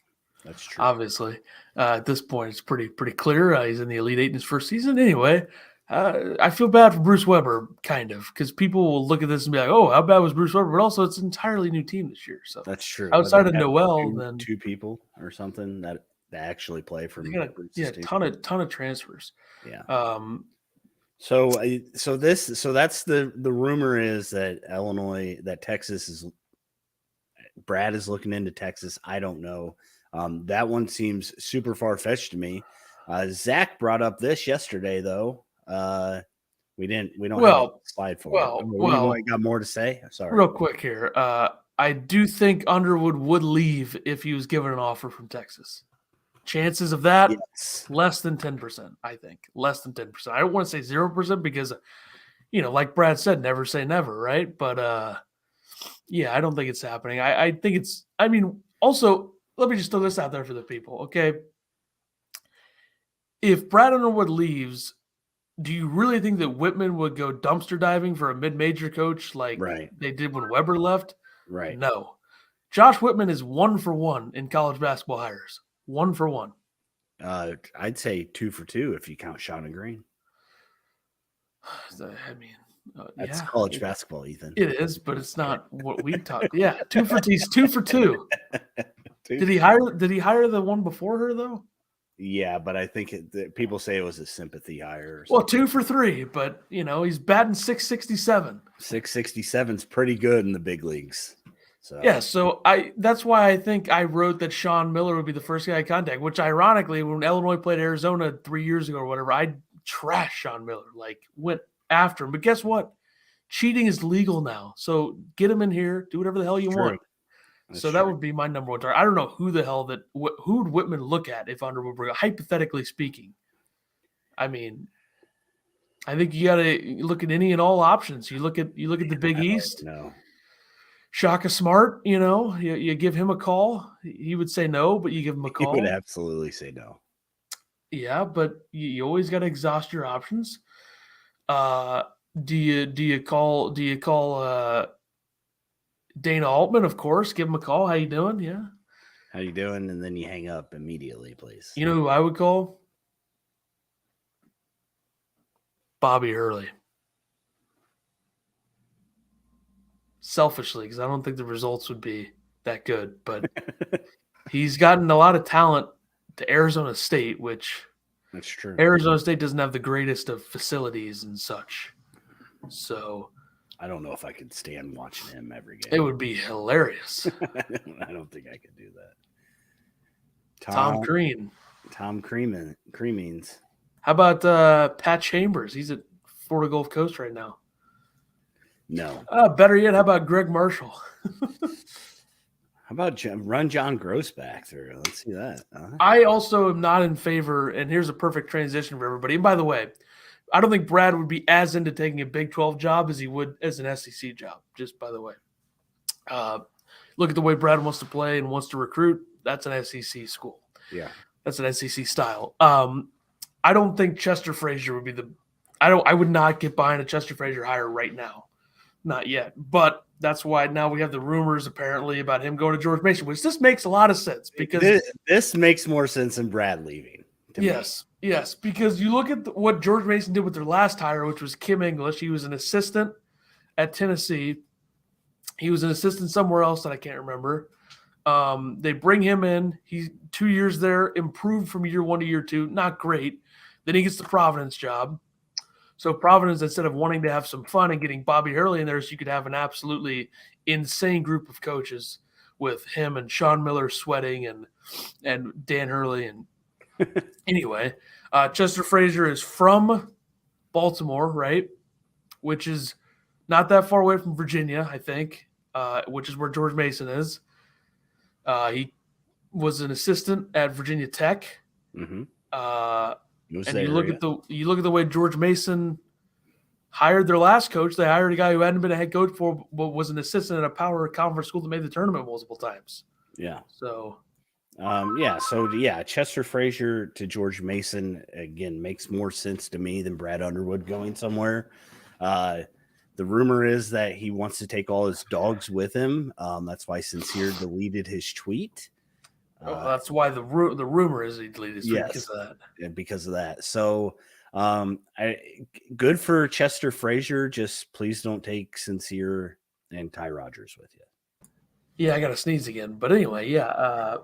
that's true. Obviously, at this point, it's pretty clear. He's in the Elite Eight in his first season. Anyway, I feel bad for Bruce Weber, kind of, because people will look at this and be like, "Oh, how bad was Bruce Weber?" But also, it's an entirely new team this year. So that's true. Outside of Noel, then two people or something that actually play for me. Yeah, ton of transfers. Yeah. So that's the rumor is that Texas Brad is looking into Texas. I don't know. That one seems super far-fetched to me. Zach brought up this yesterday though. We don't have a slide for it. You got more to say? Sorry. Real quick here. I do think Underwood would leave if he was given an offer from Texas. Chances of that, yes. Less than 10%, I think. Less than 10%. I don't want to say 0% because, like Brad said, never say never, right? But, yeah, I don't think it's happening. I think also, let me just throw this out there for the people, okay? if Brad Underwood leaves, do you really think that Whitman would go dumpster diving for a mid-major coach like Right. they did when Weber left? Right. No. Josh Whitman is 1 for 1 in college basketball hires. 1 for 1. I'd say 2 for 2 if you count Shauna Green. I mean, That's yeah, college basketball, Ethan. it is, but it's not what we talk. Yeah, 2 for 2. Did he hire the one before her though? Yeah, but I think people say it was a sympathy hire. Well, 2 for 3, but he's batting 667. 667 is pretty good in the big leagues. So yeah, so that's why I think I wrote that Sean Miller would be the first guy I contact, which ironically, when Illinois played Arizona 3 years ago or whatever, I trashed Sean Miller, like went after him. But guess what? Cheating is legal now. So get him in here, do whatever the hell you want. So that would be my number one target. I don't know who the hell who would Whitman look at if Underwood were, hypothetically speaking. I mean, I think you got to look at any and all options. You look at the Big East. No. Shaka Smart, you give him a call. He would say no, but you give him a call. He would absolutely say no. Yeah, but you always got to exhaust your options. Do you call Dana Altman? Of course, give him a call. How you doing? Yeah. How you doing? And then you hang up immediately, please. You know who I would call? Bobby Hurley. Selfishly, because I don't think the results would be that good, but he's gotten a lot of talent to Arizona State, which that's true. Arizona State doesn't have the greatest of facilities and such. So I don't know if I could stand watching him every game. It would be hilarious. I don't think I could do that. Tom Crean. Tom Creamings. How about Pat Chambers? He's at Florida Gulf Coast right now. No. Better yet, how about Greg Marshall? How about run John Gross back through? Let's see that. I also am not in favor, and here's a perfect transition for everybody. And by the way, I don't think Brad would be as into taking a Big 12 job as he would as an SEC job, just by the way. Look at the way Brad wants to play and wants to recruit. That's an SEC school. Yeah. That's an SEC style. I don't think Chester Frazier would be I would not get behind a Chester Frazier hire right now. Not yet. But that's why now we have the rumors apparently about him going to George Mason, which this makes a lot of sense because this makes more sense than Brad leaving. Yes, because you look at what George Mason did with their last hire, which was Kim English. He was an assistant at Tennessee. He was an assistant somewhere else that I can't remember. They bring him in. He's 2 years there, improved from year 1 to year 2. Not great. Then he gets the Providence job. So Providence, instead of wanting to have some fun and getting Bobby Hurley in there, so you could have an absolutely insane group of coaches with him and Sean Miller sweating and Dan Hurley. And anyway, Chester Frazier is from Baltimore, right? Which is not that far away from Virginia, I think, which is where George Mason is. He was an assistant at Virginia Tech. Mm-hmm. And you look at the way George Mason hired their last coach. They hired a guy who hadn't been a head coach for, but was an assistant at a power conference school that made the tournament multiple times. Yeah. So, Chester Frazier to George Mason again makes more sense to me than Brad Underwood going somewhere. The rumor is that he wants to take all his dogs with him. That's why Sincere deleted his tweet. That's why the rumor is he deleted his tweet because of that. Yeah, because of that. So, good for Chester Frazier. Just please don't take Sincere and Ty Rogers with you. Yeah, I got to sneeze again. But anyway, I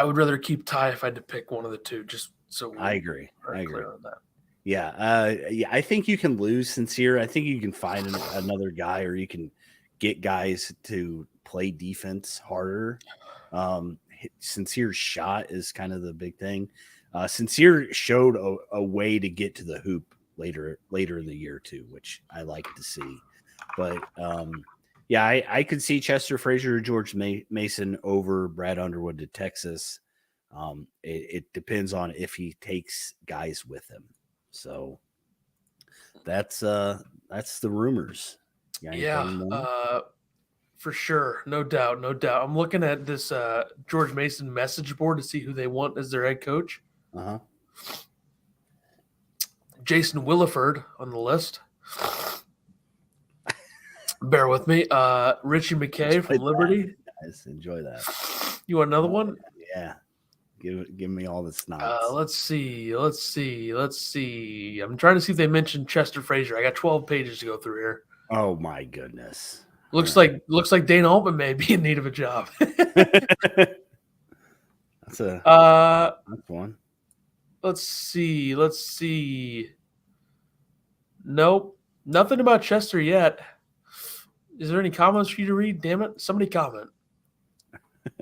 would rather keep Ty if I had to pick one of the two. Just so I agree. Clear on that. Yeah, I think you can lose Sincere. I think you can find another guy, or you can get guys to play defense harder. Sincere's shot is kind of the big thing. Sincere showed a way to get to the hoop later in the year too, which I like to see. But I could see Chester Frazier or George Mason over Brad Underwood to Texas. It depends on if he takes guys with him. So that's the rumors. For sure. No doubt. No doubt. I'm looking at this George Mason message board to see who they want as their head coach. Uh-huh. Jason Williford on the list. Bear with me. Richie McKay from Liberty. Guys, enjoy that. You want another one? Yeah. Give me all the snots. Let's see. I'm trying to see if they mentioned Chester Frazier. I got 12 pages to go through here. Oh my goodness. Looks like Dana Altman may be in need of a job. That's one. Let's see. Nope. Nothing about Chester yet. Is there any comments for you to read? Damn it. Somebody comment.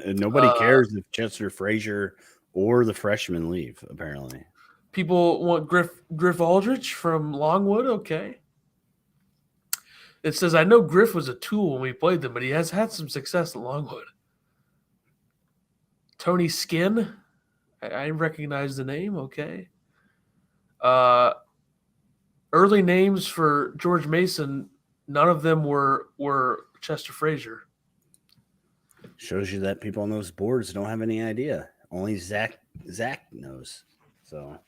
Nobody cares if Chester Frazier or the freshman leave, apparently. People want Griff Aldrich from Longwood. Okay. It says, I know Griff was a tool when we played them, but he has had some success at Longwood. Tony Skin. I recognize the name. Okay. Early names for George Mason, none of them were Chester Frazier. Shows you that people on those boards don't have any idea. Only Zach knows. So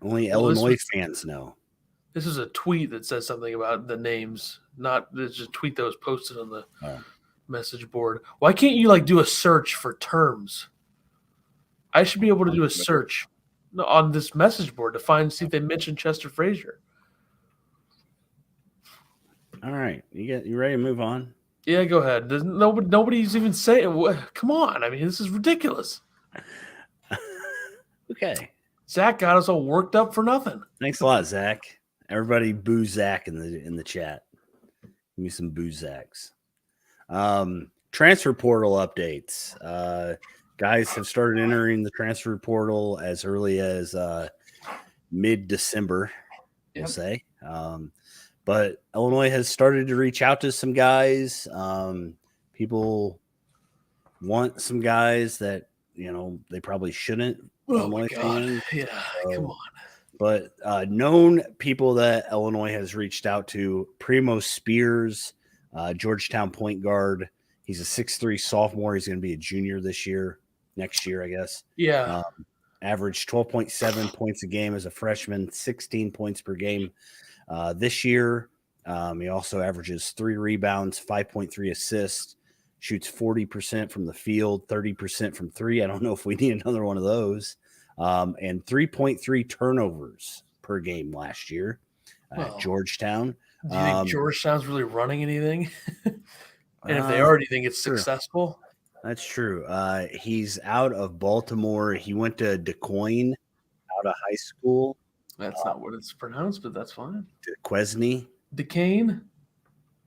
only Illinois fans know. This is a tweet that says something about the names, not this is a tweet that was posted on the message board. Why can't you do a search for terms? I should be able to do a search on this message board to see if they mention Chester Frazier. All right, you ready to move on? Yeah, go ahead. Nobody's even saying. Come on, I mean, this is ridiculous. Okay, Zach got us all worked up for nothing. Thanks a lot, Zach. Everybody boo Zach in the chat. Give me some boo Zachs. Transfer portal updates. Guys have started entering the transfer portal as early as mid-December, we'll say. But Illinois has started to reach out to some guys. People want some guys that, they probably shouldn't. Illinois fans. Yeah, come on. But known people that Illinois has reached out to, Primo Spears, Georgetown point guard. He's a 6'3" sophomore. He's going to be a junior next year, I guess. Yeah. Averaged 12.7 points a game as a freshman, 16 points per game this year. He also averages 3 rebounds, 5.3 assists, shoots 40% from the field, 30% from 3. I don't know if we need another one of those. And 3.3 turnovers per game last year at Georgetown. Do you think Georgetown's really running anything? And if they are, do you think it's successful? That's true. He's out of Baltimore. He went to DeQuoin out of high school. That's not what it's pronounced, but that's fine. DeQuesney? Decane?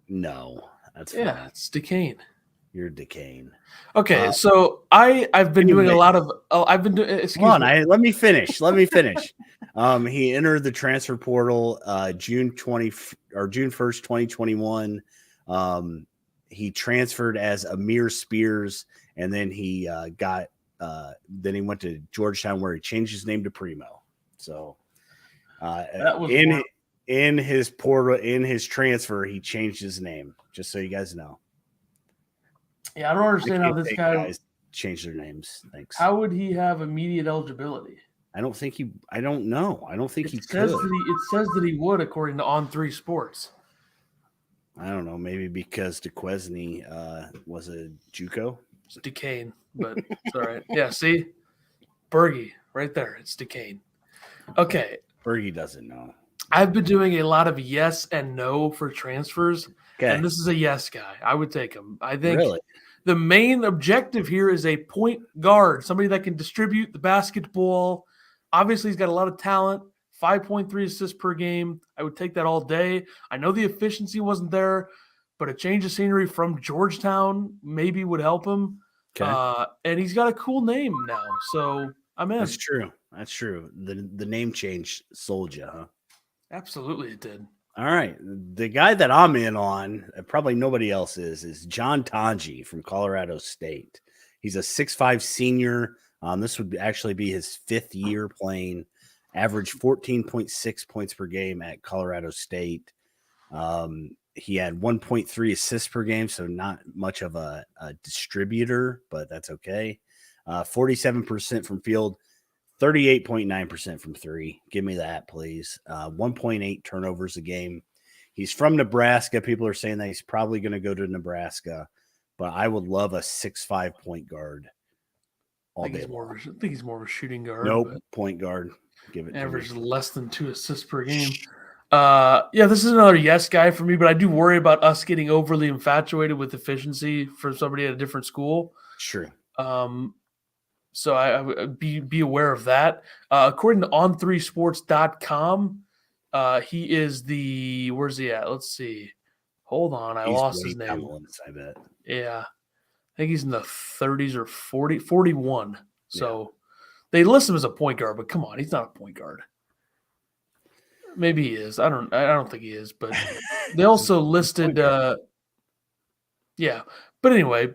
No, that's fine. Yeah, it's Decane. You're Decane. Okay, so I've been doing a lot of. I've been doing. Let me finish. He entered the transfer portal June 1st, 2021. He transferred as Amir Spears, and then he then he went to Georgetown where he changed his name to Primo. So in his portal, in his transfer, he changed his name. Just so you guys know. Yeah, I don't understand how this guy changed their names. Thanks. How would he have immediate eligibility? I don't know. I don't think he could. It says that he would, according to On3 Sports. I don't know. Maybe because DeQuesney was a JUCO. It's Decane, but it's all right. Yeah, see? Bergie, right there. It's Decane. Okay. Bergie doesn't know. I've been doing a lot of yes and no for transfers, and this is a yes guy. I would take him. I think the main objective here is a point guard, somebody that can distribute the basketball. Obviously, he's got a lot of talent, 5.3 assists per game. I would take that all day. I know the efficiency wasn't there, but a change of scenery from Georgetown maybe would help him. Okay. And he's got a cool name now, so I'm in. That's true. The name change sold you, huh? Absolutely, it did. All right. The guy that I'm in on, probably nobody else is John Tanji from Colorado State. He's a 6'5" senior. This would actually be his 5th year playing. Average 14.6 points per game at Colorado State. He had 1.3 assists per game, so not much of a distributor, but that's okay. 47% from field, 38.9% from three. Give me that, please. 1.8 turnovers a game. He's from Nebraska. People are saying that he's probably going to go to Nebraska, but I would love a 6'5" point guard. I think he's more of a shooting guard. Nope, point guard. Give it average less than 2 assists per game. This is another yes guy for me, but I do worry about us getting overly infatuated with efficiency for somebody at a different school. Sure. So I would be aware of that. According to on3sports.com, he is the – where's he at? Let's see. Hold on. I lost his name. I bet. Yeah. I think he's in the 30s or 41. So they list him as a point guard, but come on, he's not a point guard. Maybe he is. I don't think he is, but they also listed But anyway,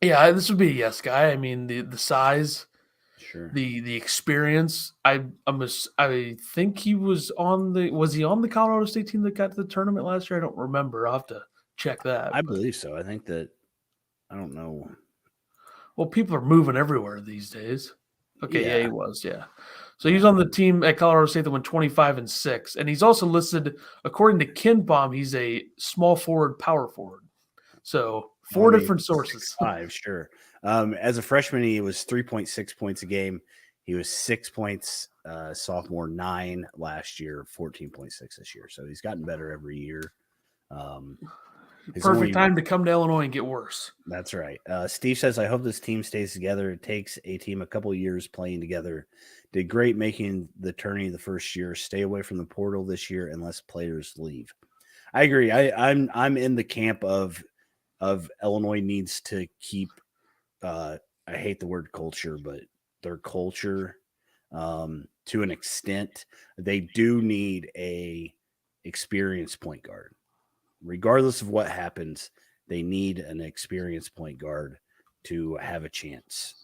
this would be a yes guy. I mean, the size, sure. The experience. I think he was on the Colorado State team that got to the tournament last year? I don't remember. I'll have to check that. I believe so. I think that I don't know. Well, people are moving everywhere these days. Okay, he was, So he's on the team at Colorado State that went 25-6, and he's also listed, according to KenPom, he's a small forward, power forward. So different sources. 5, sure. As a freshman, he was 3.6 points a game. He was 6 points sophomore, 9 last year, 14.6 this year. So he's gotten better every year. Perfect time to come to Illinois and get worse. That's right. Steve says, I hope this team stays together. It takes a team a couple of years playing together. Did great making the tourney the first year. Stay away from the portal this year unless players leave. I agree. I'm in the camp of Illinois needs to keep I hate the word culture, but their culture to an extent. They do need a experienced point guard. Regardless of what happens, they need an experienced point guard to have a chance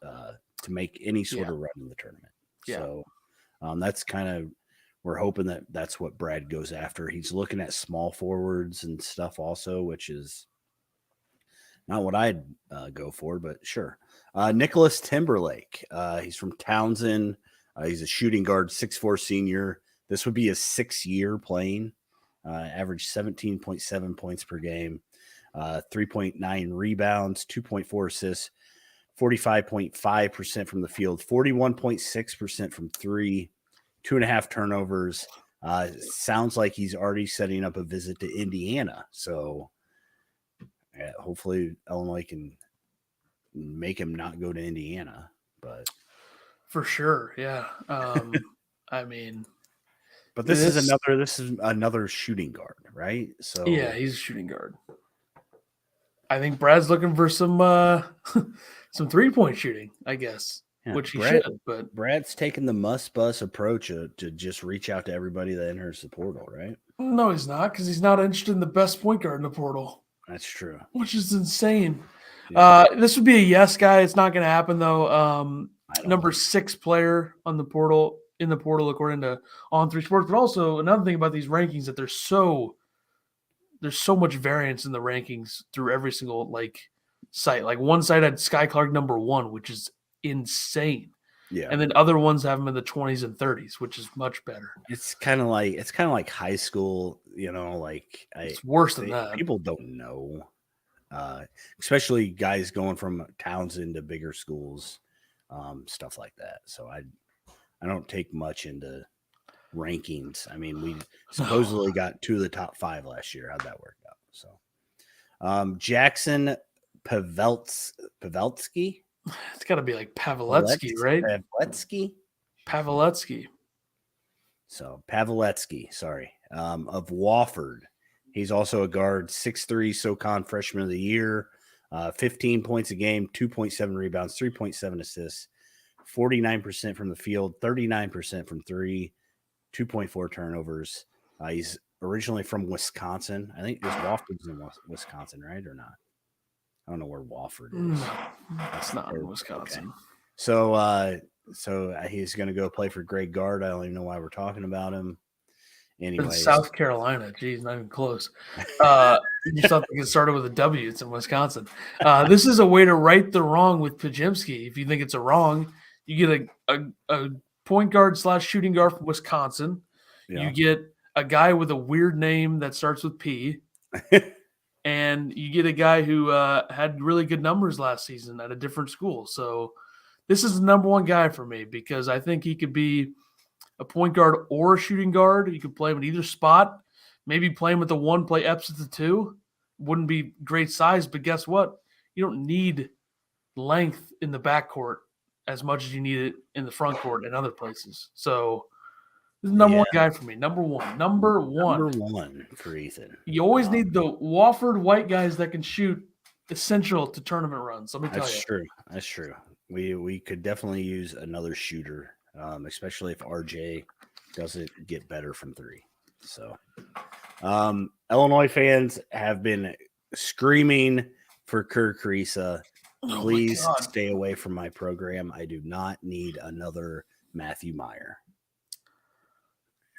to make any sort of run in the tournament. Yeah. So that's kind of, we're hoping that that's what Brad goes after. He's looking at small forwards and stuff also, which is not what I'd go for, but sure. Nicholas Timberlake. He's from Townsend. He's a shooting guard, 6'4" senior. This would be his 6th year playing. Averaged 17.7 points per game, 3.9 rebounds, 2.4 assists, 45.5% from the field, 41.6% from three, 2.5 turnovers. Sounds like he's already setting up a visit to Indiana. So hopefully Illinois can make him not go to Indiana. But for sure, yeah. I mean. But this is another shooting guard, right? So yeah, he's a shooting guard. I think Brad's looking for some 3-point shooting, I guess, which he should. But Brad's taking the must-bus approach to just reach out to everybody that enters the portal, right? No, he's not, because he's not interested in the best point guard in the portal. That's true. Which is insane. Yeah. This would be a yes guy. It's not going to happen though. Number 6 player on the portal. In the portal, according to On3Sports, but also another thing about these rankings that there's so much variance in the rankings through every single site. Like one site had Sky Clark number 1, which is insane. Yeah, and then other ones have him in the 20s and 30s, which is much better. It's kind of like high school, it's worse than that. People don't know, especially guys going from Townsend to bigger schools, stuff like that. So I don't take much into rankings. I mean, we supposedly got 2 of the top 5 last year. How'd that work out? So, Jackson Pavelski. It's got to be like Pavletsky, right? Pavletsky. So Pavletsky, sorry, of Wofford. He's also a guard, 6'3", SoCon Freshman of the Year, 15 points a game, 2.7 rebounds, 3.7 assists. 49% from the field, 39% from three, 2.4 turnovers. He's originally from Wisconsin. I think Wofford's in Wisconsin, right, or not? I don't know where Wofford is. No, that's not in Wisconsin. Okay. So he's going to go play for Greg Gard. I don't even know why we're talking about him. In Anyways, South Carolina. Geez, not even close. You thought they could start with a W. It's in Wisconsin. This is a way to right the wrong with Pajemski. If you think it's a wrong, you get a point guard / shooting guard from Wisconsin. yeah. You get a guy with a weird name that starts with P. And you get a guy who had really good numbers last season at a different school. So this is the number one guy for me because I think he could be a point guard or a shooting guard. You could play him at either spot. Maybe play him at the 1, play Epps at the 2. Wouldn't be great size, but guess what? You don't need length in the backcourt as much as you need it in the front court and other places. So this is the number one guy for me. Number one. Number one for Ethan. You always need the Wofford white guys that can shoot, essential to tournament runs. Let me tell you. That's true. We could definitely use another shooter. Especially if RJ doesn't get better from 3. So, Illinois fans have been screaming for Kerr Kriisa. Please stay away from my program. I do not need another Matthew Meyer.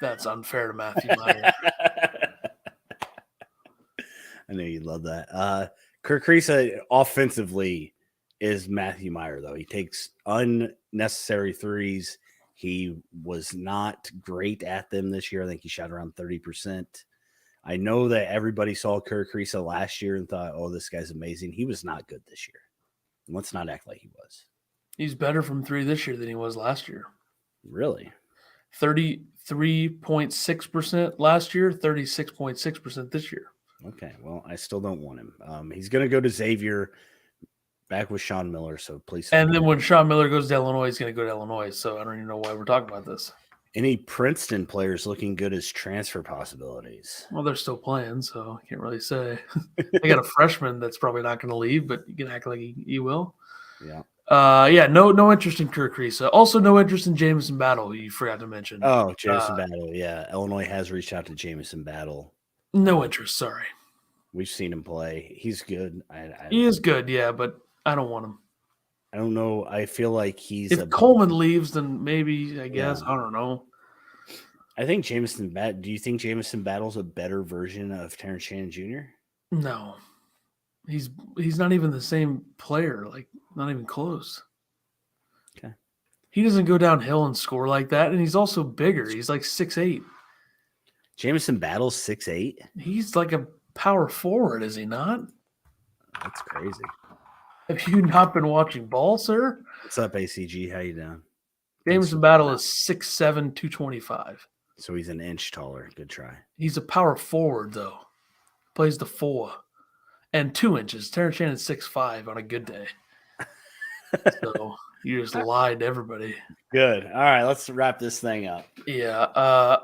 That's unfair to Matthew Meyer. I know you'd love that. Kerr Kriisa offensively is Matthew Meyer, though. He takes unnecessary threes. He was not great at them this year. I think he shot around 30%. I know that everybody saw Kerr Kriisa last year and thought, oh, this guy's amazing. He was not good this year. Let's not act like he was. He's better from 3 this year than he was last year. Really? 33.6% last year, 36.6% this year. Okay, well, I still don't want him. He's going to go to Xavier. Back with Sean Miller, so please. And then when Sean Miller goes to Illinois, he's going to go to Illinois. So I don't even know why we're talking about this. Any Princeton players looking good as transfer possibilities? Well, they're still playing, so I can't really say. They got a freshman that's probably not going to leave, but you can act like he will. Yeah. No interest in Kerr Kriisa. Also, no interest in Jamison Battle, you forgot to mention. Oh, Jamison Battle, yeah. Illinois has reached out to Jamison Battle. No interest, sorry. We've seen him play. He's good. He is good, yeah, but I don't want him. I don't know. I feel like he's. If Coleman leaves, then maybe, I guess. Yeah. I don't know. I think Jamison Battle. Do you think Jamison Battle's a better version of Terrence Shannon Jr.? No. He's not even the same player. Like, not even close. Okay. He doesn't go downhill and score like that, and he's also bigger. He's like 6'8". Jamison Battle's 6'8"? He's like a power forward, is he not? That's crazy. Have you not been watching ball, sir? What's up, ACG? How you doing? Jamison Battle is 6'7", 225. So he's an inch taller. Good try. He's a power forward, though. Plays the 4. And 2 inches. Terrence Shannon's 6'5" on a good day. So you just lied to everybody. Good. All right, let's wrap this thing up. Yeah.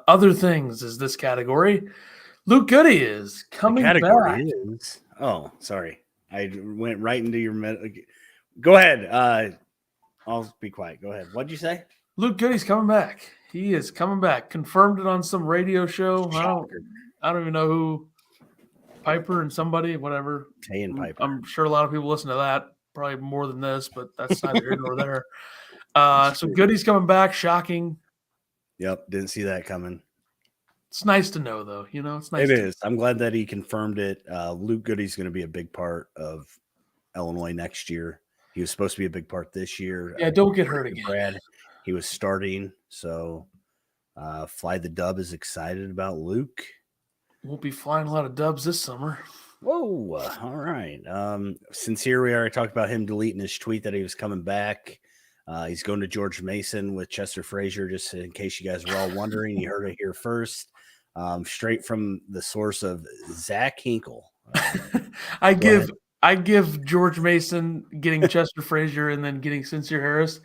Other things is this category. Luke Goody is coming back. Oh, sorry. I went right into your Go ahead. I'll be quiet. Go ahead. What'd you say? Luke Goody's coming back. He is coming back. Confirmed it on some radio show. I don't even know who. Piper and somebody, whatever. Tay and Piper. I'm sure a lot of people listen to that. Probably more than this, but that's neither here nor there. So Goody's coming back. Shocking. Yep. Didn't see that coming. It's nice to know, though. You know, it's nice. It is. I'm glad that he confirmed it. Luke Goody's going to be a big part of Illinois next year. He was supposed to be a big part this year. Yeah, don't get hurt again. Brad, he was starting. So Fly the Dub is excited about Luke. Won't be flying a lot of dubs this summer. Whoa. All right. Sincere, we already talked about him deleting his tweet that he was coming back. He's going to George Mason with Chester Frazier, just in case you guys were all wondering. You heard it here first. Straight from the source of Zach Hinkle. I give George Mason getting Chester Frazier and then getting Sincere Harris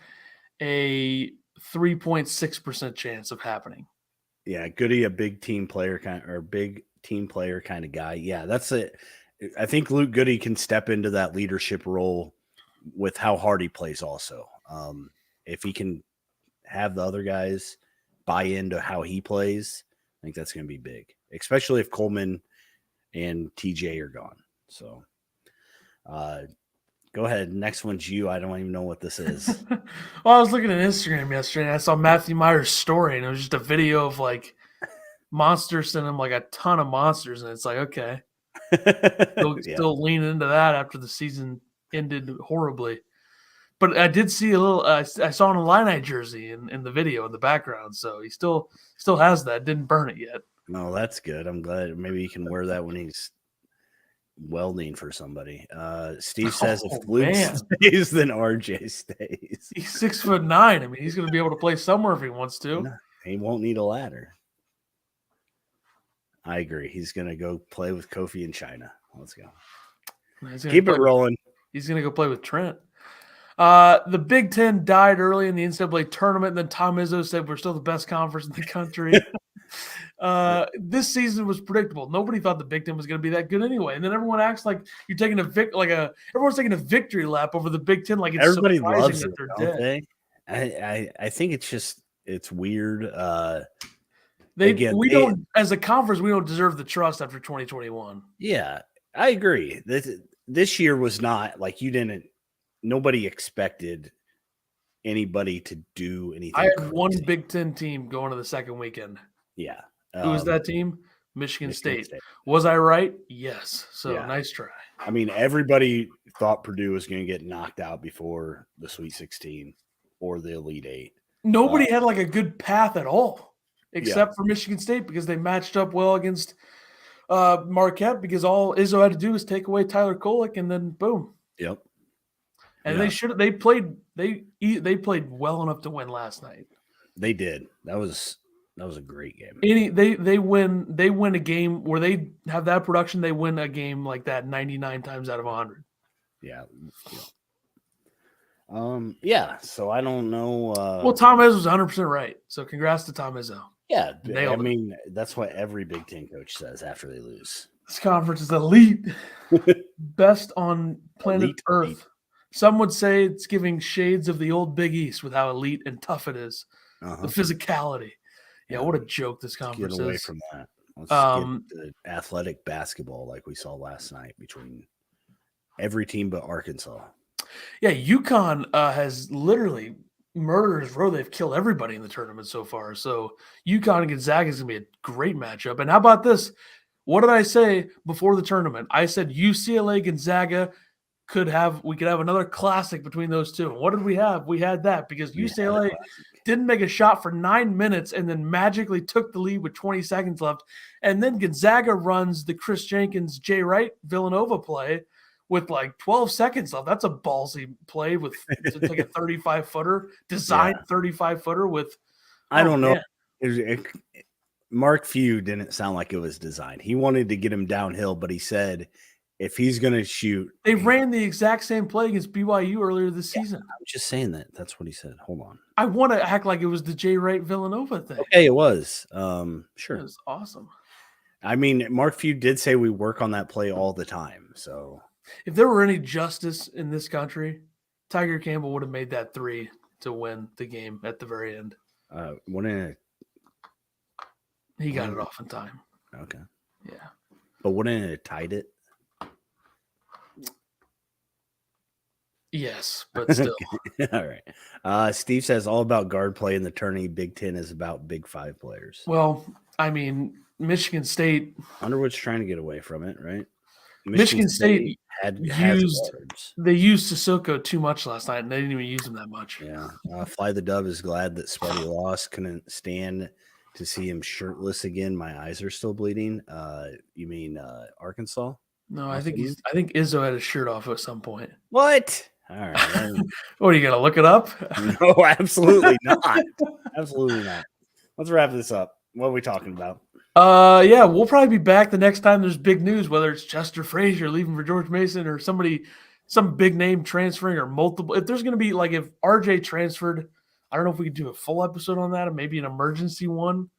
a 3.6% chance of happening. Yeah, Goody, a big team player kind of guy. Yeah, that's it. I think Luke Goody can step into that leadership role with how hard he plays also. If he can have the other guys buy into how he plays, I think that's going to be big, especially if Coleman and TJ are gone. So go ahead. Next one's you. I don't even know what this is. Well, I was looking at Instagram yesterday and I saw Matthew Meyer's story, and it was just a video of like Monsters sent him like a ton of monsters, and it's like, okay, Yeah. still lean into that after the season ended horribly. But I did see a little. I saw an Illini jersey in the video in the background, so he still has that. Didn't burn it yet. No, that's good. I'm glad. Maybe he can wear that when he's welding for somebody. Steve says if Luke stays, then RJ stays. He's 6'9". I mean, he's going to be able to play somewhere if he wants to. No, he won't need a ladder. I agree. He's going to go play with Kofi in China. Let's go. Keep it rolling. He's going to go play with Trent. The Big Ten died early in the NCAA tournament, and then Tom Izzo said we're still the best conference in the country. This season was predictable. Nobody thought the Big Ten was going to be that good anyway. And then everyone acts like you're taking everyone's taking a victory lap over the Big Ten. Like it's everybody surprising loves that it, they're don't dead. they? I think it's weird. We don't, as a conference, we don't deserve the trust after 2021. Yeah, I agree. This year was not like nobody expected anybody to do anything. I had crazy. one Big Ten team going to the second weekend. Yeah. Who was that team? Michigan State. Was I right? Yes. So nice try. I mean, everybody thought Purdue was going to get knocked out before the Sweet 16 or the Elite Eight. Nobody had like a good path at all, except for Michigan State, because they matched up well against Marquette, because all Izzo had to do was take away Tyler Kolek, and then boom. Yep. And they played well enough to win last night. They did. That was a great game. They win a game where they have that production. They win a game like that 99 times out of 100. Yeah. Yeah. So I don't know. Well, Tom Izzo was 100% right. So congrats to Tom Izzo. Yeah. I mean, that's what every Big Ten coach says after they lose. This conference is elite, best on planet Earth. Elite. Some would say it's giving shades of the old Big East with how elite and tough it is. The physicality. Yeah, what a joke this conference is. Get away from that. Let's get to athletic basketball like we saw last night between every team but Arkansas. Yeah, UConn has literally murderers row. They've killed everybody in the tournament so far. So UConn and Gonzaga is going to be a great matchup. And how about this? What did I say before the tournament? I said UCLA Gonzaga we could have another classic between those two. And what did we have? We had that because UCLA didn't make a shot for 9 minutes and then magically took the lead with 20 seconds left. And then Gonzaga runs the Chris Jenkins, Jay Wright, Villanova play with like 12 seconds left. That's a ballsy play with it's like a 35-footer, designed 35-footer with I don't know. Mark Few didn't sound like it was designed. He wanted to get him downhill, but he said if he's going to shoot. They ran the exact same play against BYU earlier this season. I'm just saying that. That's what he said. Hold on. I want to act like it was the Jay Wright Villanova thing. Okay, it was. Sure. It was awesome. I mean, Mark Few did say we work on that play all the time. So if there were any justice in this country, Tiger Campbell would have made that three to win the game at the very end. He got it off in time. Okay. Yeah. But wouldn't it have tied it? Yes, but still. All right. Steve says all about guard play in the tourney. Big Ten is about Big Five players. Well, I mean, Michigan State. Underwood's trying to get away from it, right? Michigan State used guards. They used Sissoko too much last night, and they didn't even use him that much. Yeah. Fly the Dove is glad that Spuddy lost. Couldn't stand to see him shirtless again. My eyes are still bleeding. You mean Arkansas? No, I think Izzo had his shirt off at some point. What? All right. What, are you gonna look it up? No, absolutely not. Absolutely not. Let's wrap this up. What are we talking about? Yeah, we'll probably be back the next time there's big news, whether it's Chester Frazier leaving for George Mason or some big name transferring or multiple. If there's gonna be like if RJ transferred, I don't know if we could do a full episode on that or maybe an emergency one.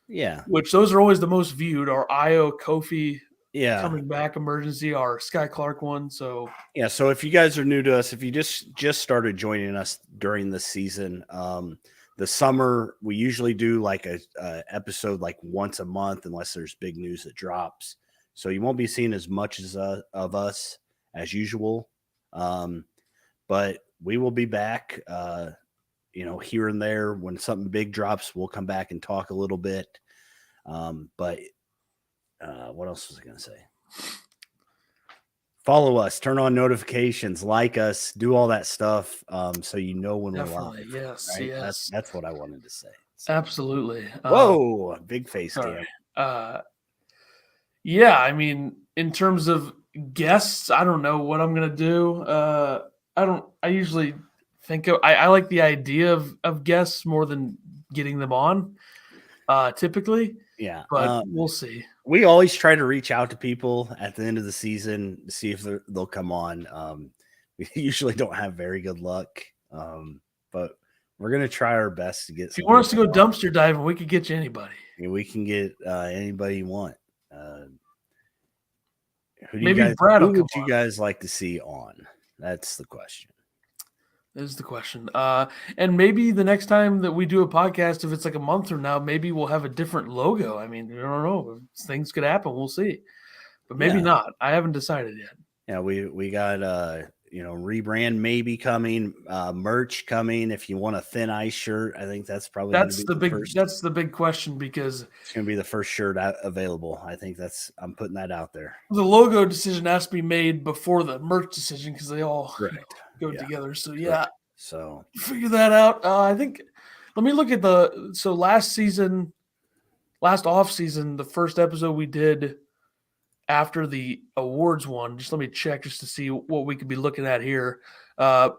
Yeah. Which those are always the most viewed. Our Io Kofi coming back emergency, our Sky Clark one. So yeah, so if you guys are new to us, if you just started joining us during this season, the summer we usually do like a episode like once a month unless there's big news that drops. So you won't be seeing as much of us as usual. But we will be back here and there when something big drops. We'll come back and talk a little bit. But what else was I going to say? Follow us, turn on notifications, like us, do all that stuff, so you know when Definitely. we're live. Yes. Right? Yes. That's what I wanted to say. So. Absolutely. Whoa, big face Sorry. cam. Yeah, I mean, in terms of guests, I don't know what I'm gonna do. I usually think I like the idea of guests more than getting them on, typically, Yeah, but we'll see. we always try to reach out to people at the end of the season to see if they'll come on. We usually don't have very good luck, but we're gonna try our best to get. If you want us to go dumpster diving, we could get you anybody. We can get anybody you want. Who Maybe Brad will who come would you on. guys like to see on? That's the question. Is the question. And maybe the next time that we do a podcast, if it's like a month from now, maybe we'll have a different logo. I mean, I don't know. Things could happen. We'll see. But maybe not. I haven't decided yet. Yeah, we got rebrand maybe coming, merch coming. If you want a thin ice shirt, I think that's probably that's the big question, because it's gonna be the first shirt available. I think I'm putting that out there. The logo decision has to be made before the merch decision, because they all go together. So yeah. So figure that out. I think let me look at last off season, the first episode we did after the awards one. Just let me check just to see what we could be looking at here. Let's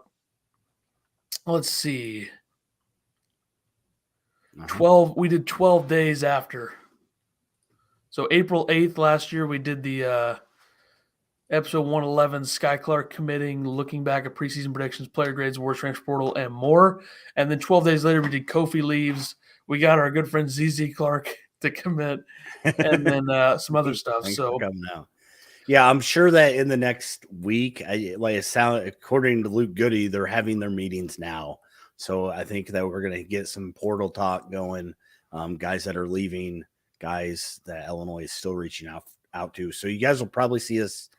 see. 12. We did 12 days after. So April 8th last year, we did the episode 111, Sky Clark committing, looking back at preseason predictions, player grades, awards, transfer portal, and more. And then 12 days later, we did Kofi leaves. We got our good friend ZZ Clark to commit, and then some other stuff. So yeah, I'm sure that in the next week, according to Luke Goody, they're having their meetings now. So I think that we're going to get some portal talk going. Guys that are leaving, guys that Illinois is still reaching out to. So you guys will probably see us,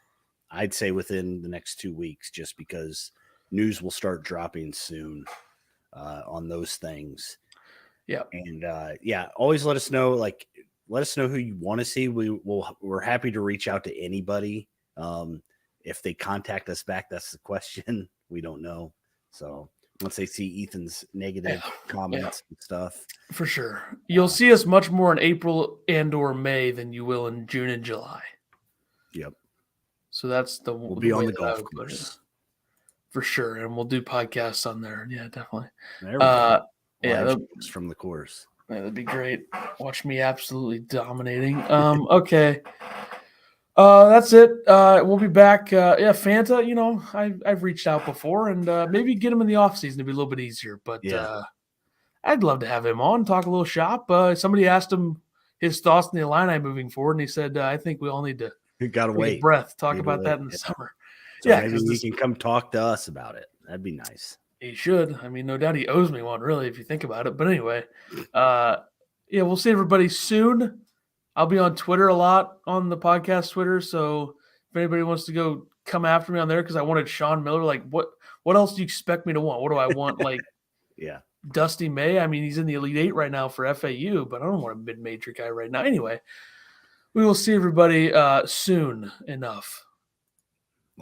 I'd say, within the next 2 weeks, just because news will start dropping soon on those things. Yeah. And always let us know. Let us know who you want to see. We're happy to reach out to anybody. If they contact us back, that's the question. We don't know. So once they see Ethan's negative comments and stuff, for sure, you'll see us much more in April and/or May than you will in June and July. Yep. So that's we'll be on the golf course for sure, and we'll do podcasts on there. Yeah, definitely. There we go. Yeah, from the course. Yeah, that'd be great. Watch me absolutely dominating. Okay. That's it. We'll be back. Fanta, I've reached out before, and maybe get him in the off season to be a little bit easier. But I'd love to have him on, talk a little shop. Somebody asked him his thoughts on the Illini moving forward, and he said, "I think we all need to wait, breath, talk about that in the summer." So maybe he can come talk to us about it. That'd be nice. He should. I mean, no doubt he owes me one, really, if you think about it. But anyway, we'll see everybody soon. I'll be on Twitter a lot, on the podcast Twitter. So if anybody wants to go come after me on there, because I wanted Sean Miller, like, what else do you expect me to want? What do I want? Like, Dusty May? I mean, he's in the Elite Eight right now for FAU, but I don't want a mid-major guy right now. Anyway, we will see everybody soon enough.